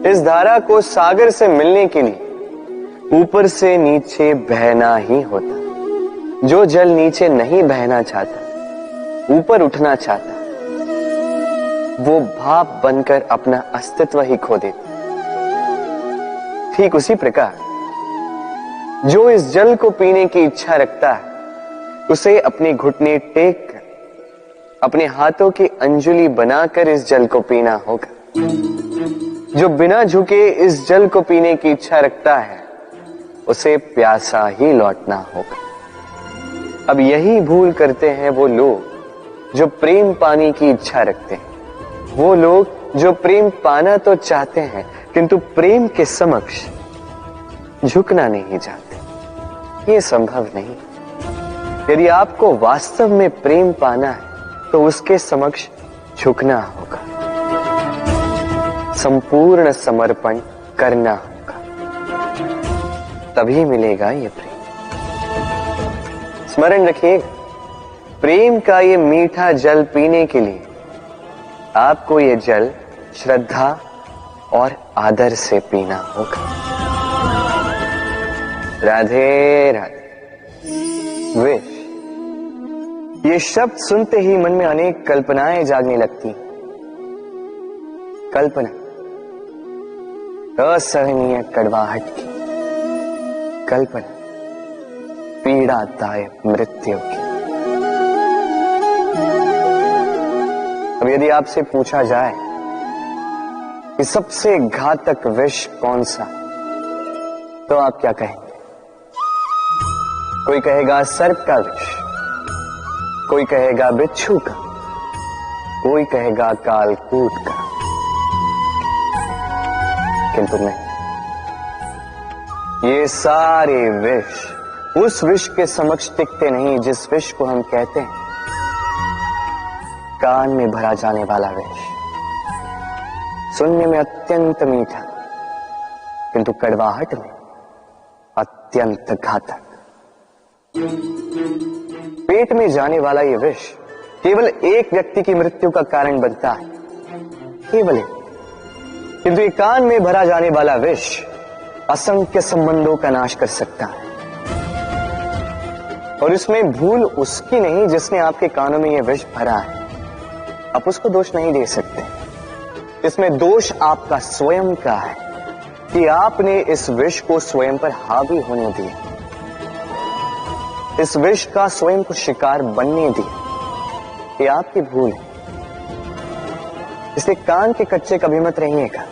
इस धारा को सागर से मिलने के लिए ऊपर से नीचे बहना ही होता। जो जल नीचे नहीं बहना चाहता, ऊपर उठना चाहता, वो भाप बनकर अपना अस्तित्व ही खो देता। ठीक उसी प्रकार जो इस जल को पीने की इच्छा रखता है, उसे अपने घुटने टेक कर अपने हाथों की अंजुलि बनाकर इस जल को पीना होगा। जो बिना झुके इस जल को पीने की इच्छा रखता है, उसे प्यासा ही लौटना होगा। अब यही भूल करते हैं वो लोग जो प्रेम पाने की इच्छा रखते हैं, वो लोग जो प्रेम पाना तो चाहते हैं किंतु प्रेम के समक्ष झुकना नहीं चाहते। ये संभव नहीं। यदि आपको वास्तव में प्रेम पाना है तो उसके समक्ष झुकना होगा, संपूर्ण समर्पण करना होगा, तभी मिलेगा ये प्रेम। स्मरण रखिएगा, प्रेम का ये मीठा जल पीने के लिए आपको ये जल श्रद्धा और आदर से पीना होगा। राधे राधे। विश, ये शब्द सुनते ही मन में अनेक कल्पनाएं जागने लगती। कल्पना असहनीय कड़वाहट की, कल्पना पीड़ादायक मृत्यु की। अब यदि आपसे पूछा जाए कि सबसे घातक विष कौन सा, तो आप क्या कहेंगे? कोई कहेगा सर्प का विष, कोई कहेगा बिच्छू का, कोई कहेगा कालकूट का, किंतु नहीं, ये सारे विष उस विष के समक्ष टिकते नहीं जिस विष को हम कहते हैं कान में भरा जाने वाला विष। सुनने में अत्यंत मीठा, किंतु कड़वाहट में अत्यंत घातक। पेट में जाने वाला यह विष केवल एक व्यक्ति की मृत्यु का कारण बनता है, केवल एक। किंतु ये कान में भरा जाने वाला विष असंख्य संबंधों का नाश कर सकता है। और इसमें भूल उसकी नहीं जिसने आपके कानों में यह विष भरा है, आप उसको दोष नहीं दे सकते। इसमें दोष आपका स्वयं का है, कि आपने इस विष को स्वयं पर हावी होने दिया, इस विष का स्वयं को शिकार बनने दिया। ये आपकी भूल है। इसलिए कान के कच्चे कभी मत रहिएगा।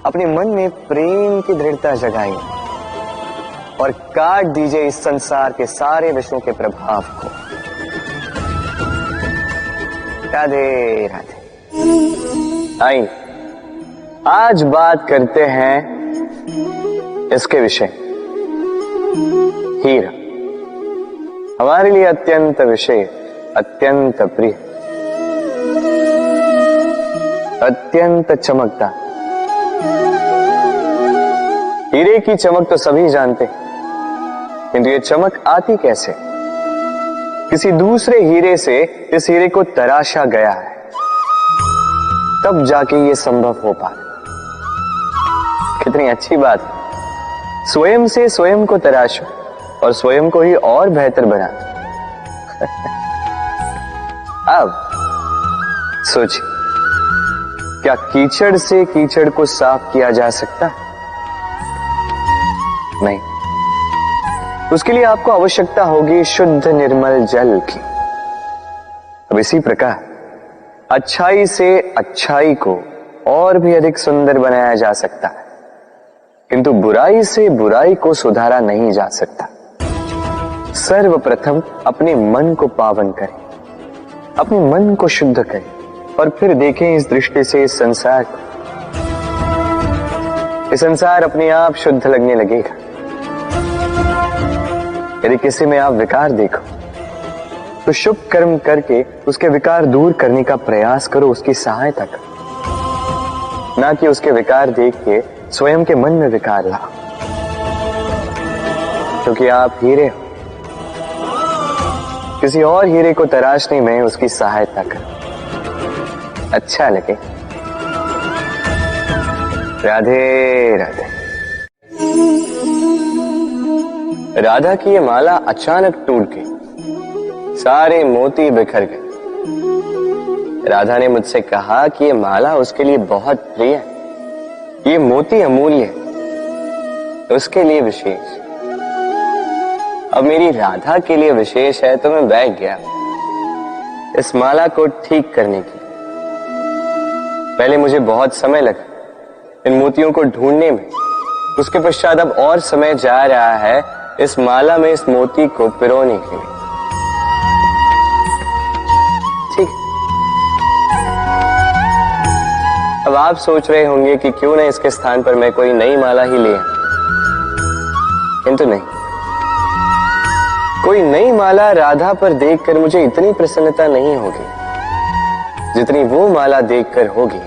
अपने मन में प्रेम की दृढ़ता जगाइए और काट दीजिए इस संसार के सारे विषयों के प्रभाव को। राधे राधे। आइए आज बात करते हैं इसके विषय। हीरा हमारे लिए अत्यंत विषय, अत्यंत प्रिय, अत्यंत चमकता। हीरे की चमक तो सभी जानते हैं, किंतु ये चमक आती कैसे? किसी दूसरे हीरे से इस हीरे को तराशा गया है, तब जाके ये संभव हो पाए। कितनी अच्छी बात है। स्वयं से स्वयं को तराशो और स्वयं को ही और बेहतर बना दो। अब सोचिए, क्या कीचड़ से कीचड़ को साफ किया जा सकता है? नहीं। उसके लिए आपको आवश्यकता होगी शुद्ध निर्मल जल की। अब इसी प्रकार अच्छाई से अच्छाई को और भी अधिक सुंदर बनाया जा सकता है, किंतु बुराई से बुराई को सुधारा नहीं जा सकता। सर्वप्रथम अपने मन को पावन करें, अपने मन को शुद्ध करें और फिर देखें इस दृष्टि से इस संसार को। ये संसार अपने आप शुद्ध लगने लगेगा। यदि किसी में आप विकार देखो तो शुभ कर्म करके उसके विकार दूर करने का प्रयास करो, उसकी सहायता करो, ना कि उसके विकार देख के स्वयं के मन में विकार लाओ। क्योंकि आप हीरे हो, किसी और हीरे को तराशने में उसकी सहायता करो। अच्छा लगे। राधे राधे। राधा की ये माला अचानक टूट गई, सारे मोती बिखर गए। राधा ने मुझसे कहा कि ये माला उसके लिए बहुत प्रिय है, ये मोती अमूल्य है, उसके लिए विशेष। अब मेरी राधा के लिए विशेष है तो मैं बैठ गया इस माला को ठीक करने की। पहले मुझे बहुत समय लगा इन मोतियों को ढूंढने में, उसके पश्चात अब और समय जा रहा है इस माला में इस मोती को पिरोने के लिए। ठीक। अब आप सोच रहे होंगे कि क्यों ना इसके स्थान पर मैं कोई नई माला ही ले आऊं, किंतु नहीं। कोई नई माला राधा पर देखकर मुझे इतनी प्रसन्नता नहीं होगी जितनी वो माला देखकर होगी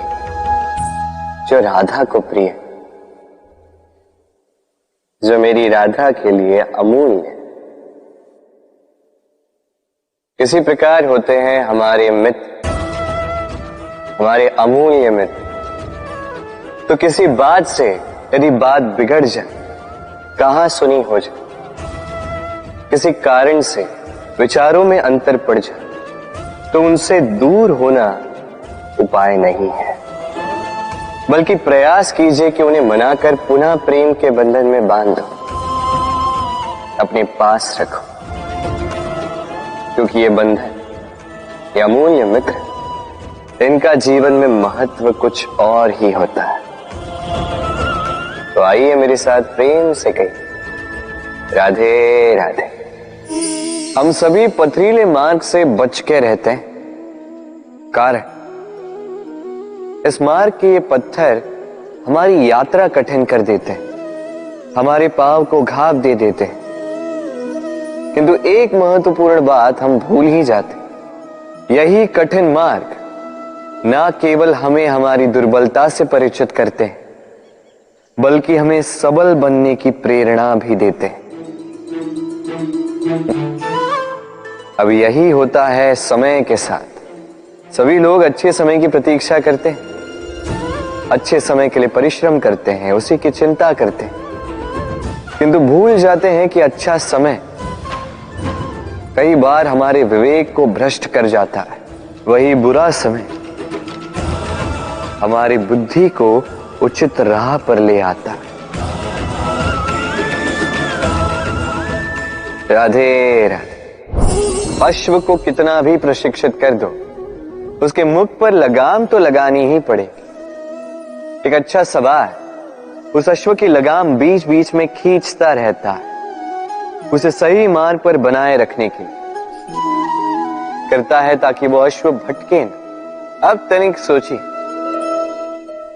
जो राधा को प्रिय, जो मेरी राधा के लिए अमूल्य। इसी प्रकार होते हैं हमारे मित्र, हमारे अमूल्य मित्र। तो किसी बात से यदि बात बिगड़ जाए, कहां सुनी हो जाए, किसी कारण से विचारों में अंतर पड़ जाए, तो उनसे दूर होना उपाय नहीं है, बल्कि प्रयास कीजिए कि उन्हें मनाकर पुनः प्रेम के बंधन में बांध दो, अपने पास रखो। क्योंकि ये बंधन, ये अमूल्य मित्र, इनका जीवन में महत्व कुछ और ही होता है। तो आइए मेरे साथ प्रेम से कहिए राधे राधे। हम सभी पथरीले मार्ग से बच के रहते हैं, कारण इस मार्ग के ये पत्थर हमारी यात्रा कठिन कर देते हैं, हमारे पांव को घाव दे देते हैं। किंतु एक महत्वपूर्ण बात हम भूल ही जाते, यही कठिन मार्ग ना केवल हमें हमारी दुर्बलता से परिचित करते हैं, बल्कि हमें सबल बनने की प्रेरणा भी देते हैं। अब यही होता है समय के साथ। सभी लोग अच्छे समय की प्रतीक्षा करते हैं, अच्छे समय के लिए परिश्रम करते हैं, उसी की चिंता करते हैं, किंतु भूल जाते हैं कि अच्छा समय कई बार हमारे विवेक को भ्रष्ट कर जाता है। वही बुरा समय हमारी बुद्धि को उचित राह पर ले आता है। राधे राधे। अश्व को कितना भी प्रशिक्षित कर दो, उसके मुख पर लगाम तो लगानी ही पड़ेगी। एक अच्छा सवार उस अश्व की लगाम बीच बीच में खींचता रहता है, उसे सही मार्ग पर बनाए रखने की करता है ताकि वो अश्व भटके न। अब तनिक सोचिए,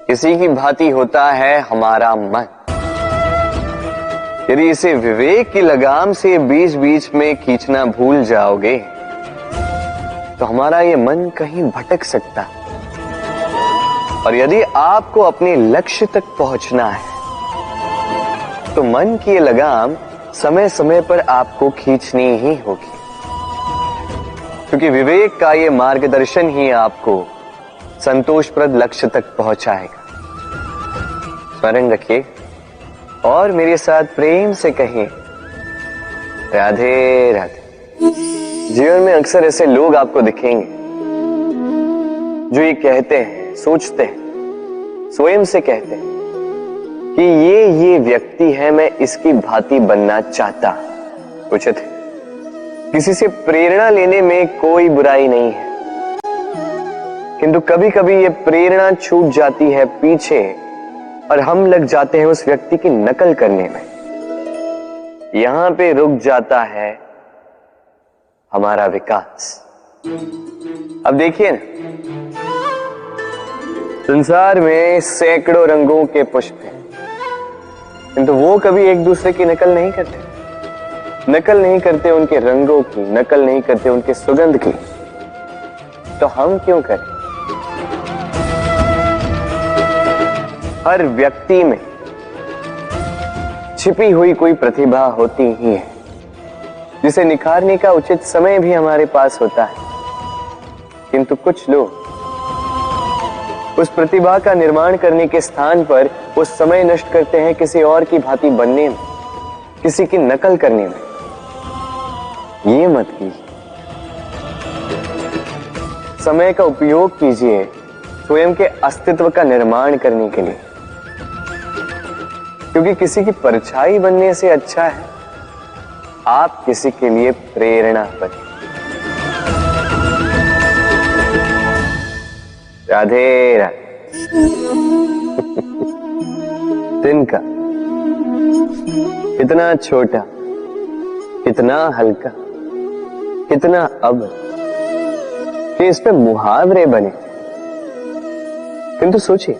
किसी की भांति होता है हमारा मन। यदि इसे विवेक की लगाम से बीच बीच में खींचना भूल जाओगे तो हमारा ये मन कहीं भटक सकता है। और यदि आपको अपने लक्ष्य तक पहुंचना है तो मन की ये लगाम समय समय पर आपको खींचनी ही होगी, क्योंकि विवेक का ये मार्गदर्शन ही आपको संतोषप्रद लक्ष्य तक पहुंचाएगा। स्मरण रखिए और मेरे साथ प्रेम से कहिए, राधे राधे। जीवन में अक्सर ऐसे लोग आपको दिखेंगे जो ये कहते हैं, सोचते हैं, स्वयं से कहते हैं कि ये व्यक्ति है, मैं इसकी भांति बनना चाहता। उचित है, किसी से प्रेरणा लेने में कोई बुराई नहीं है, किंतु कभी कभी ये प्रेरणा छूट जाती है पीछे और हम लग जाते हैं उस व्यक्ति की नकल करने में। यहां पे रुक जाता है हमारा विकास। अब देखिए ना, संसार में सैकड़ों रंगों के पुष्प हैं, किंतु वो कभी एक दूसरे की नकल नहीं करते। नकल नहीं करते उनके रंगों की, नकल नहीं करते उनके सुगंध की। तो हम क्यों करें? हर व्यक्ति में छिपी हुई कोई प्रतिभा होती ही है, जिसे निखारने का उचित समय भी हमारे पास होता है, किंतु कुछ लोग उस प्रतिभा का निर्माण करने के स्थान पर वो समय नष्ट करते हैं किसी और की भांति बनने में, किसी की नकल करने में। ये मत कीजिए। समय का उपयोग कीजिए स्वयं के अस्तित्व का निर्माण करने के लिए, क्योंकि किसी की परछाई बनने से अच्छा है आप किसी के लिए प्रेरणा बने। राधे राधे। तिनका कितना छोटा, कितना हल्का, कितना अब कि इस पे मुहावरे बने। किंतु सोचिए,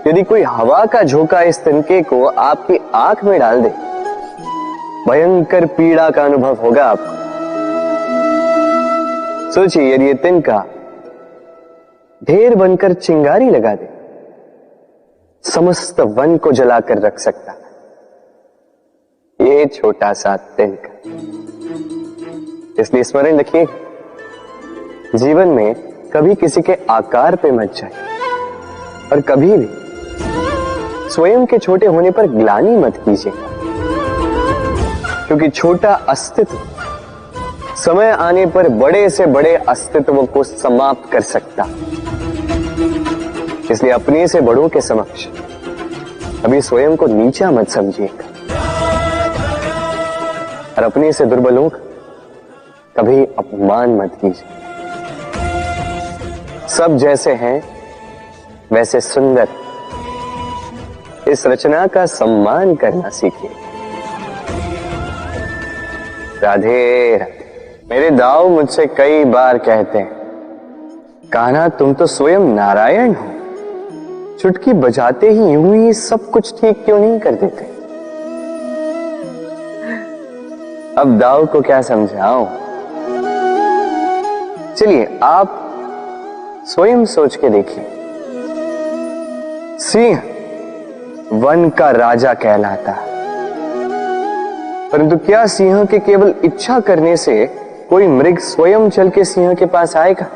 यदि कोई हवा का झोंका इस तिनके को आपकी आंख में डाल दे, भयंकर पीड़ा का अनुभव होगा आपको। सोचिए, यदि ये तिनका ढेर बनकर चिंगारी लगा दे, समस्त वन को जलाकर रख सकता है ये छोटा सा तिनका। इसलिए स्मरण रखिए, जीवन में कभी किसी के आकार पे मत जाए और कभी भी स्वयं के छोटे होने पर ग्लानि मत कीजिए, क्योंकि छोटा अस्तित्व समय आने पर बड़े से बड़े अस्तित्व को समाप्त कर सकता। इसलिए अपने से बड़ों के समक्ष अभी स्वयं को नीचा मत समझिएगा और अपने से दुर्बलों का कभी अपमान मत कीजिए। सब जैसे हैं वैसे सुंदर, इस रचना का सम्मान करना सीखिए। राधे राधे। मेरे दाऊ मुझसे कई बार कहते हैं, कान्हा तुम तो स्वयं नारायण हो, चुटकी बजाते ही यूं ही सब कुछ ठीक क्यों नहीं कर देते? अब दाऊ को क्या समझाऊं? चलिए आप स्वयं सोच के देखिए। सिंह वन का राजा कहलाता है, परंतु क्या सिंह के केवल इच्छा करने से कोई मृग स्वयं चल के सिंह के पास आएगा?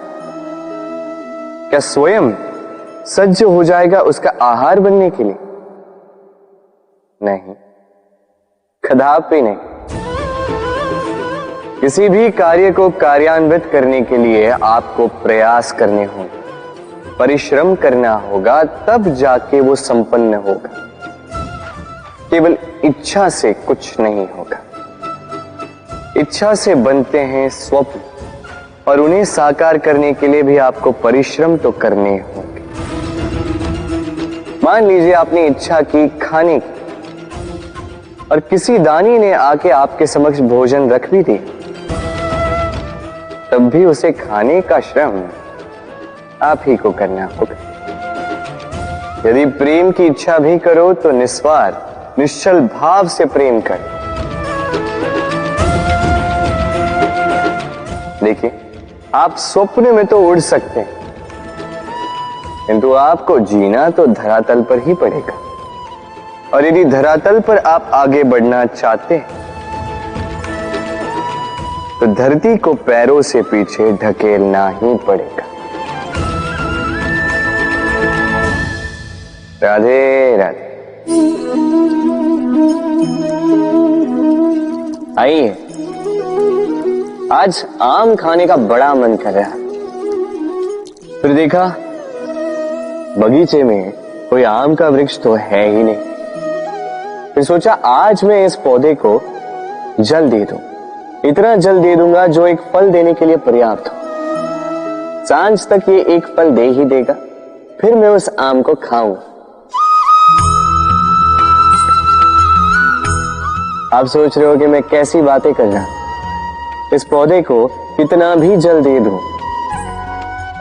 क्या स्वयं सज्ज हो जाएगा उसका आहार बनने के लिए? नहीं, कदापि नहीं। किसी भी कार्य को कार्यान्वित करने के लिए आपको प्रयास करने होंगे, परिश्रम करना होगा, तब जाके वो संपन्न होगा। केवल इच्छा से कुछ नहीं होगा। इच्छा से बनते हैं स्वप्न, और उन्हें साकार करने के लिए भी आपको परिश्रम तो करने होंगे। मान लीजिए आपने इच्छा की खाने की, और किसी दानी ने आके आपके समक्ष भोजन रख भी दिया, तब भी उसे खाने का श्रम आप ही को करना होगा। यदि प्रेम की इच्छा भी करो तो निस्वार्थ निश्चल भाव से प्रेम करो। देखिए, आप स्वप्न में तो उड़ सकते हैं, किंतु आपको जीना तो धरातल पर ही पड़ेगा। और यदि धरातल पर आप आगे बढ़ना चाहते हैं तो धरती को पैरों से पीछे ढकेलना ही पड़ेगा। राधे राधे। आइए, आज आम खाने का बड़ा मन कर रहा है। फिर देखा बगीचे में कोई आम का वृक्ष तो है ही नहीं। फिर सोचा आज मैं इस पौधे को जल दे दूं, इतना जल दे दूंगा जो एक फल देने के लिए पर्याप्त हो। सांझ तक ये एक फल दे ही देगा, फिर मैं उस आम को खाऊंगा। आप सोच रहे हो कि मैं कैसी बातें कर रहा हूं। इस पौधे को कितना भी जल दे दूं,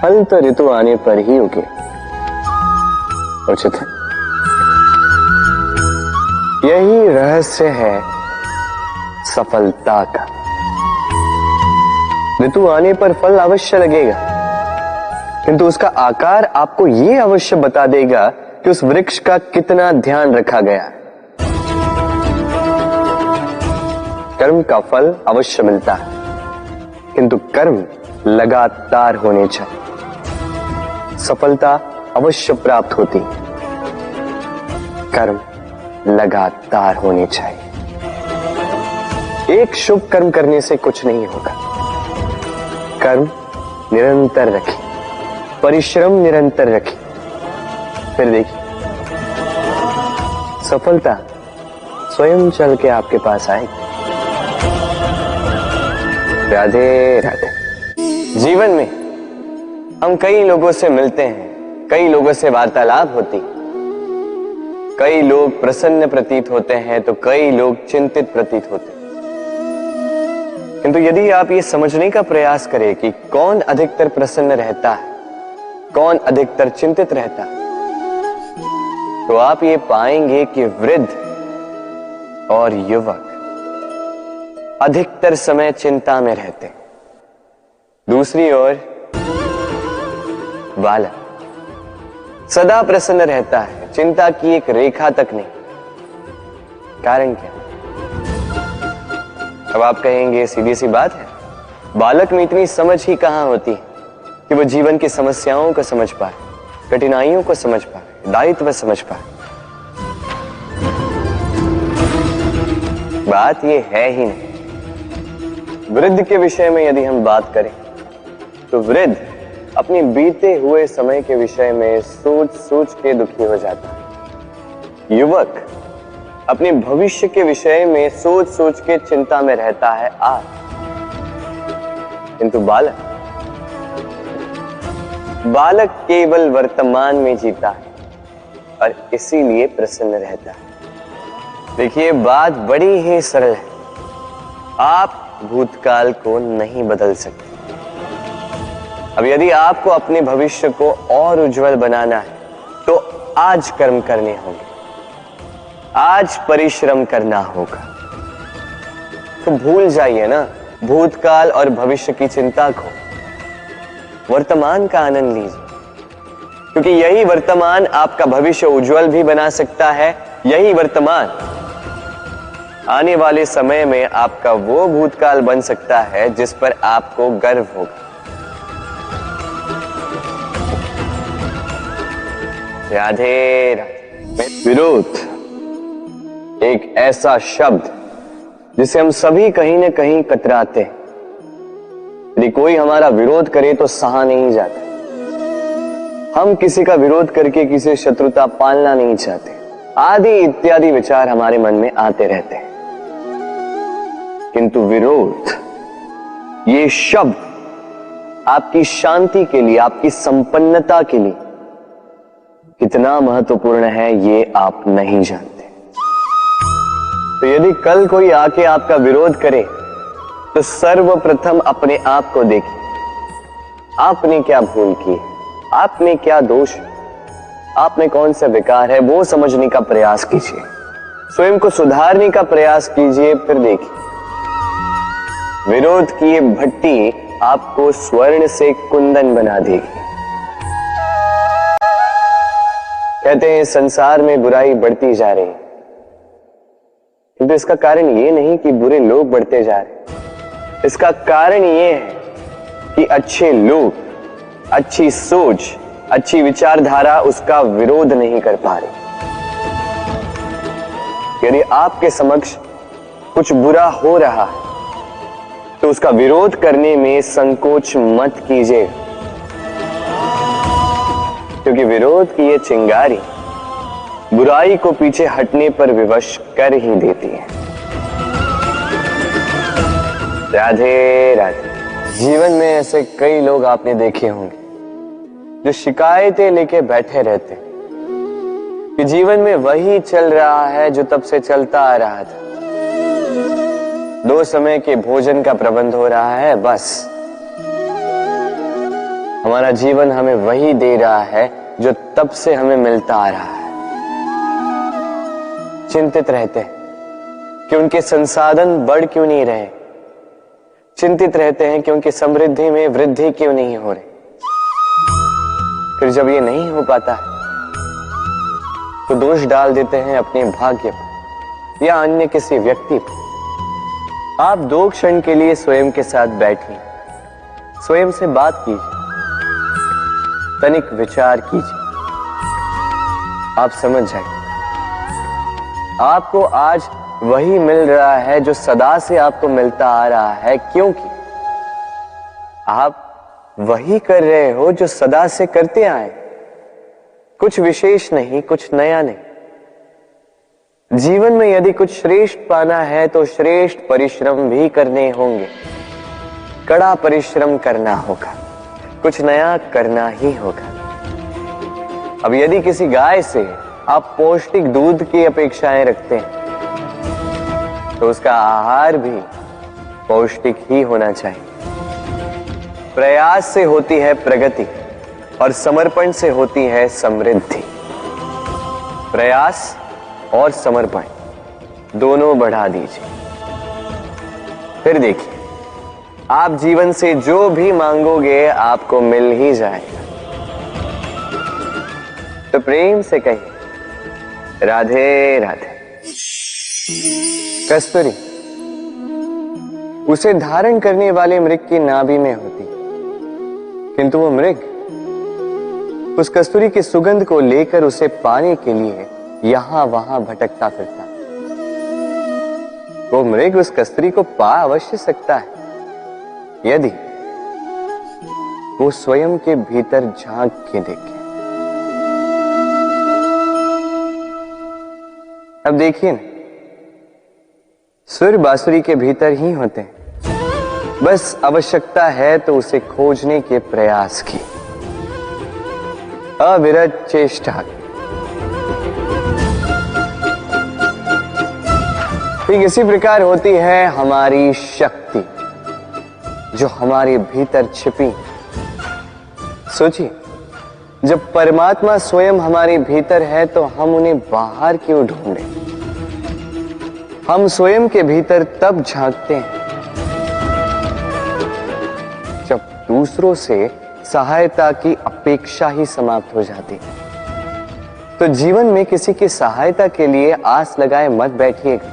फल तो ऋतु आने पर ही उगे। उचित है। यही रहस्य है सफलता का। ऋतु आने पर फल अवश्य लगेगा, किंतु उसका आकार आपको यह अवश्य बता देगा कि उस वृक्ष का कितना ध्यान रखा गया है। कर्म का फल अवश्य मिलता है, किंतु कर्म लगातार होने चाहिए। सफलता अवश्य प्राप्त होती है, कर्म लगातार होने चाहिए। एक शुभ कर्म करने से कुछ नहीं होगा। कर्म निरंतर रखें, परिश्रम निरंतर रखें, फिर देखिए सफलता स्वयं चल के आपके पास आएगी। राधे राधे। जीवन में हम कई लोगों से मिलते हैं, कई लोगों से वार्तालाप होती, कई लोग प्रसन्न प्रतीत होते हैं तो कई लोग चिंतित प्रतीत होते हैं। किंतु यदि आप ये समझने का प्रयास करें कि कौन अधिकतर प्रसन्न रहता है, कौन अधिकतर चिंतित रहता है, तो आप ये पाएंगे कि वृद्ध और युवक अधिकतर समय चिंता में रहते हैं। दूसरी ओर बालक सदा प्रसन्न रहता है, चिंता की एक रेखा तक नहीं। कारण क्या? अब आप कहेंगे सीधी सी बात है, बालक में इतनी समझ ही कहां होती है कि वो जीवन की समस्याओं को समझ पाए, कठिनाइयों को समझ पाए, दायित्व समझ पाए। बात ये है ही नहीं। वृद्ध के विषय में यदि हम बात करें तो वृद्ध अपने बीते हुए समय के विषय में सोच सोच के दुखी हो जाता है। युवक अपने भविष्य के विषय में सोच सोच के चिंता में रहता है आज। किंतु बालक केवल वर्तमान में जीता है और इसीलिए प्रसन्न रहता है। देखिए, बात बड़ी ही सरल है। आप भूतकाल को नहीं बदल सकते। अब यदि आपको अपने भविष्य को और उज्जवल बनाना है तो आज कर्म करने होंगे, आज परिश्रम करना होगा। तो भूल जाइए ना भूतकाल और भविष्य की चिंता को, वर्तमान का आनंद लीजिए, क्योंकि यही वर्तमान आपका भविष्य उज्जवल भी बना सकता है। यही वर्तमान आने वाले समय में आपका वो भूतकाल बन सकता है जिस पर आपको गर्व होगा। राधे राधे। विरोध एक ऐसा शब्द जिसे हम सभी कहीं ना कहीं कतराते हैं। यदि कोई हमारा विरोध करे तो सहा नहीं जाता। हम किसी का विरोध करके किसी शत्रुता पालना नहीं चाहते, आदि इत्यादि विचार हमारे मन में आते रहते हैं। किंतु विरोध, ये शब्द आपकी शांति के लिए, आपकी संपन्नता के लिए कितना महत्वपूर्ण है ये आप नहीं जानते। तो यदि कल कोई आके आपका विरोध करे तो सर्वप्रथम अपने आप को देखिए, आपने क्या भूल की है, आपने क्या दोष, आपने कौन सा विकार है, वो समझने का प्रयास कीजिए, स्वयं को सुधारने का प्रयास कीजिए। फिर देखिए विरोध की ये भट्टी आपको स्वर्ण से कुंदन बना देगी। कहते हैं संसार में बुराई बढ़ती जा रही है, किंतु इसका कारण ये नहीं कि बुरे लोग बढ़ते जा रहे हैं। इसका कारण ये है कि अच्छे लोग, अच्छी सोच, अच्छी विचारधारा उसका विरोध नहीं कर पा रही। यदि आपके समक्ष कुछ बुरा हो रहा है तो उसका विरोध करने में संकोच मत कीजिए, क्योंकि विरोध की ये चिंगारी बुराई को पीछे हटने पर विवश कर ही देती है। राधे राधे। जीवन में ऐसे कई लोग आपने देखे होंगे जो शिकायतें लेके बैठे रहते हैं कि जीवन में वही चल रहा है जो तब से चलता आ रहा था। 2 समय के भोजन का प्रबंध हो रहा है, बस हमारा जीवन हमें वही दे रहा है जो तब से हमें मिलता आ रहा है। चिंतित रहते हैं कि उनके संसाधन बढ़ क्यों नहीं रहे, चिंतित रहते हैं कि उनकी समृद्धि में वृद्धि क्यों नहीं हो रही। फिर जब ये नहीं हो पाता है तो दोष डाल देते हैं अपने भाग्य पर या अन्य किसी व्यक्ति पर। आप 2 क्षण के लिए स्वयं के साथ बैठिए, स्वयं से बात कीजिए, तनिक विचार कीजिए, आप समझ जाएंगे आपको आज वही मिल रहा है जो सदा से आपको मिलता आ रहा है, क्योंकि आप वही कर रहे हो जो सदा से करते आए। कुछ विशेष नहीं, कुछ नया नहीं। जीवन में यदि कुछ श्रेष्ठ पाना है तो श्रेष्ठ परिश्रम भी करने होंगे, कड़ा परिश्रम करना होगा, कुछ नया करना ही होगा। अब यदि किसी गाय से आप पौष्टिक दूध की अपेक्षाएं रखते हैं तो उसका आहार भी पौष्टिक ही होना चाहिए। प्रयास से होती है प्रगति और समर्पण से होती है समृद्धि। प्रयास और समर्पण दोनों बढ़ा दीजिए, फिर देखिए आप जीवन से जो भी मांगोगे आपको मिल ही जाएगा। तो प्रेम से कहिए राधे राधे। कस्तूरी उसे धारण करने वाले मृग की नाभि में होती, किंतु वो मृग उस कस्तूरी की सुगंध को लेकर उसे पाने के लिए यहां वहां भटकता फिरता। वो मृग उस कस्तूरी को पा अवश्य सकता है यदि वो स्वयं के भीतर झांक के देखे। अब देखिए ना, सुर बांसुरी के भीतर ही होते हैं, बस आवश्यकता है तो उसे खोजने के प्रयास की, अविरत चेष्टा। ठीक इसी प्रकार होती है हमारी शक्ति जो हमारे भीतर छिपी। सोचिए, जब परमात्मा स्वयं हमारे भीतर है तो हम उन्हें बाहर क्यों ढूंढें? हम स्वयं के भीतर तब झांकते हैं जब दूसरों से सहायता की अपेक्षा ही समाप्त हो जाती है। तो जीवन में किसी की सहायता के लिए आस लगाए मत बैठिएगा,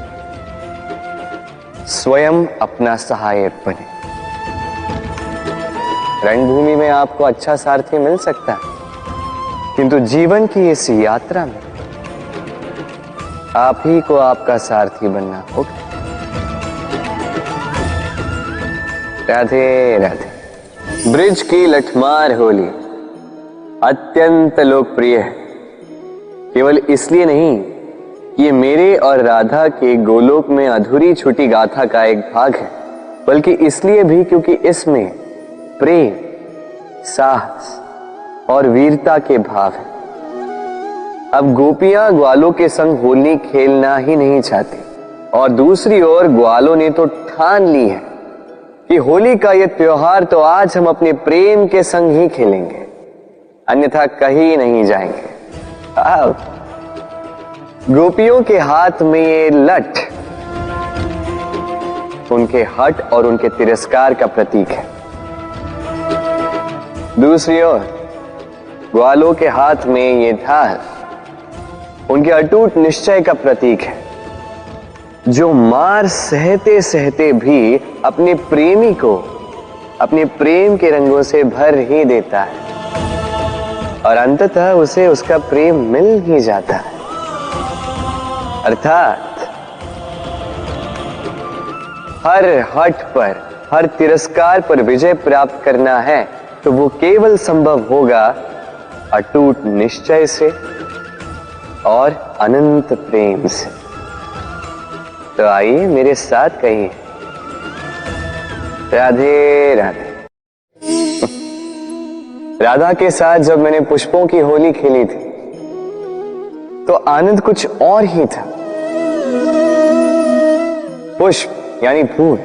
स्वयं अपना सहायक बने। रणभूमि में आपको अच्छा सारथी मिल सकता है, किंतु जीवन की इस यात्रा में आप ही को आपका सारथी बनना होगा। राधे राधे। ब्रिज की लठमार होली, अत्यंत लोकप्रिय है। केवल इसलिए नहीं कि ये मेरे और राधा के गोलोक में अधूरी छूटी गाथा का एक भाग है, बल्कि इसलिए भी क्योंकि इसमें प्रेम, साहस और वीरता के भाव है। अब गोपियां ग्वालों के संग होली खेलना ही नहीं चाहती, और दूसरी ओर ग्वालों ने तो ठान ली है कि होली का यह त्योहार तो आज हम अपने प्रेम के संग ही खेलेंगे, अन्यथा कहीं नहीं जाएंगे। अब गोपियों के हाथ में ये लठ उनके हट और उनके तिरस्कार का प्रतीक है। दूसरी ओर ग्वालों के हाथ में ये ढाल उनके अटूट निश्चय का प्रतीक है, जो मार सहते सहते भी अपने प्रेमी को अपने प्रेम के रंगों से भर ही देता है और अंततः उसे उसका प्रेम मिल ही जाता है। अर्थात हर हट पर, हर तिरस्कार पर विजय प्राप्त करना है तो वो केवल संभव होगा अटूट निश्चय से और अनंत प्रेम से। तो आइए मेरे साथ कहिए, राधे राधे। राधा के साथ जब मैंने पुष्पों की होली खेली थी तो आनंद कुछ और ही था। पुष्प यानी फूल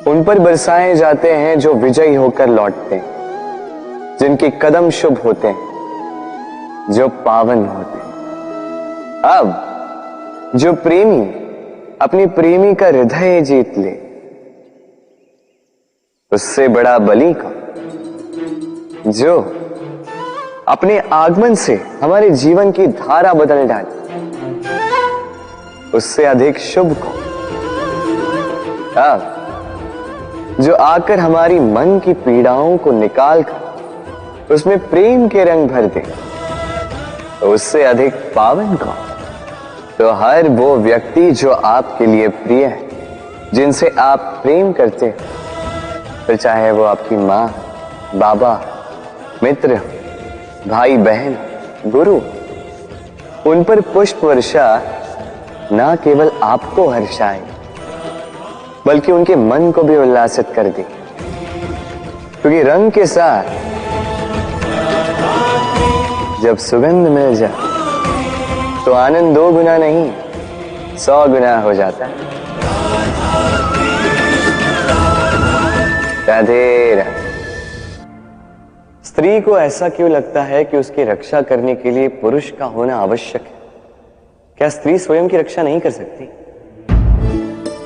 उन पर बरसाए जाते हैं जो विजयी होकर लौटते हैं, जिनके कदम शुभ होते हैं, जो पावन होते हैं। अब जो प्रेमी अपनी प्रेमी का हृदय जीत ले, उससे बड़ा बलि कौन? जो अपने आगमन से हमारे जीवन की धारा बदल डाले, उससे अधिक शुभ कौन? अब जो आकर हमारी मन की पीड़ाओं को निकाल कर उसमें प्रेम के रंग भर दे, तो उससे अधिक पावन कौन? तो हर वो व्यक्ति जो आपके लिए प्रिय है, जिनसे आप प्रेम करते हैं, फिर चाहे वो आपकी मां, बाबा, मित्र, भाई बहन, गुरु, उन पर पुष्प वर्षा ना केवल आपको हर्षाए बल्कि उनके मन को भी उल्लासित कर दे, क्योंकि रंग के साथ जब सुगंध मिल जाए तो आनंद 2 गुना नहीं 100 गुना हो जाता है। राधे राधे। स्त्री को ऐसा क्यों लगता है कि उसकी रक्षा करने के लिए पुरुष का होना आवश्यक है? क्या स्त्री स्वयं की रक्षा नहीं कर सकती?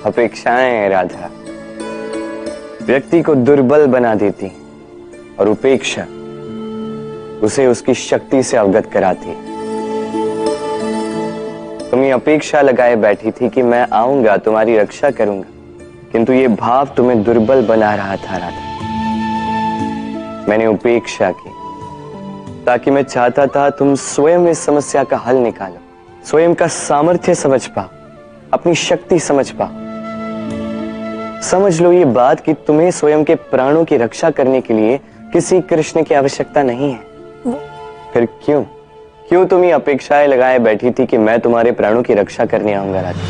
अपेक्षाएं राधा व्यक्ति को दुर्बल बना देती और उपेक्षा उसे उसकी शक्ति से अवगत कराती। तुम ये अपेक्षा लगाए बैठी थी कि मैं आऊंगा, तुम्हारी रक्षा करूंगा, किंतु ये भाव तुम्हें दुर्बल बना रहा था राधा। मैंने उपेक्षा की ताकि मैं चाहता था तुम स्वयं इस समस्या का हल निकालो, स्वयं का सामर्थ्य समझ पाओ, अपनी शक्ति समझ पाओ। समझ लो ये बात कि तुम्हें स्वयं के प्राणों की रक्षा करने के लिए किसी कृष्ण की आवश्यकता नहीं है। फिर क्यों तुम ये अपेक्षाएं लगाए बैठी थी कि मैं तुम्हारे प्राणों की रक्षा करने आऊंगा राधा?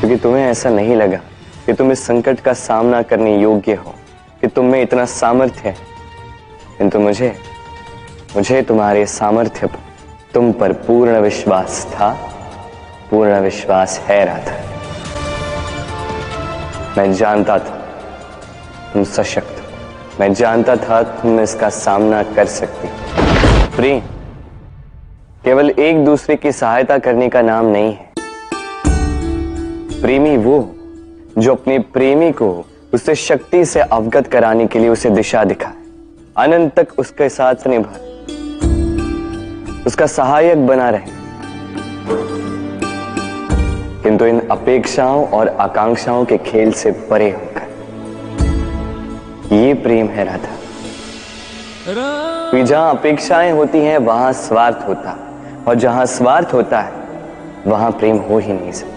क्योंकि तुम्हें ऐसा नहीं लगा कि तुम इस संकट का सामना करने योग्य हो, कि तुम में इतना सामर्थ्य है। किंतु मुझे तुम्हारे सामर्थ्य पर, तुम पर पूर्ण विश्वास था, पूर्ण विश्वास है राधा। मैं जानता था तुम सशक्त हो, मैं जानता था तुम इसका सामना कर सकती। प्रेम केवल एक दूसरे की सहायता करने का नाम नहीं है। प्रेमी वो जो अपने प्रेमी को उससे शक्ति से अवगत कराने के लिए उसे दिशा दिखाए, अनंत तक उसके साथ निभाए, उसका सहायक बना रहे। किंतु इन अपेक्षाओं और आकांक्षाओं के खेल से परे होकर, ये प्रेम है राधा। जहां अपेक्षाएं होती हैं वहां स्वार्थ होता है, और जहां स्वार्थ होता है वहां प्रेम हो ही नहीं सकता।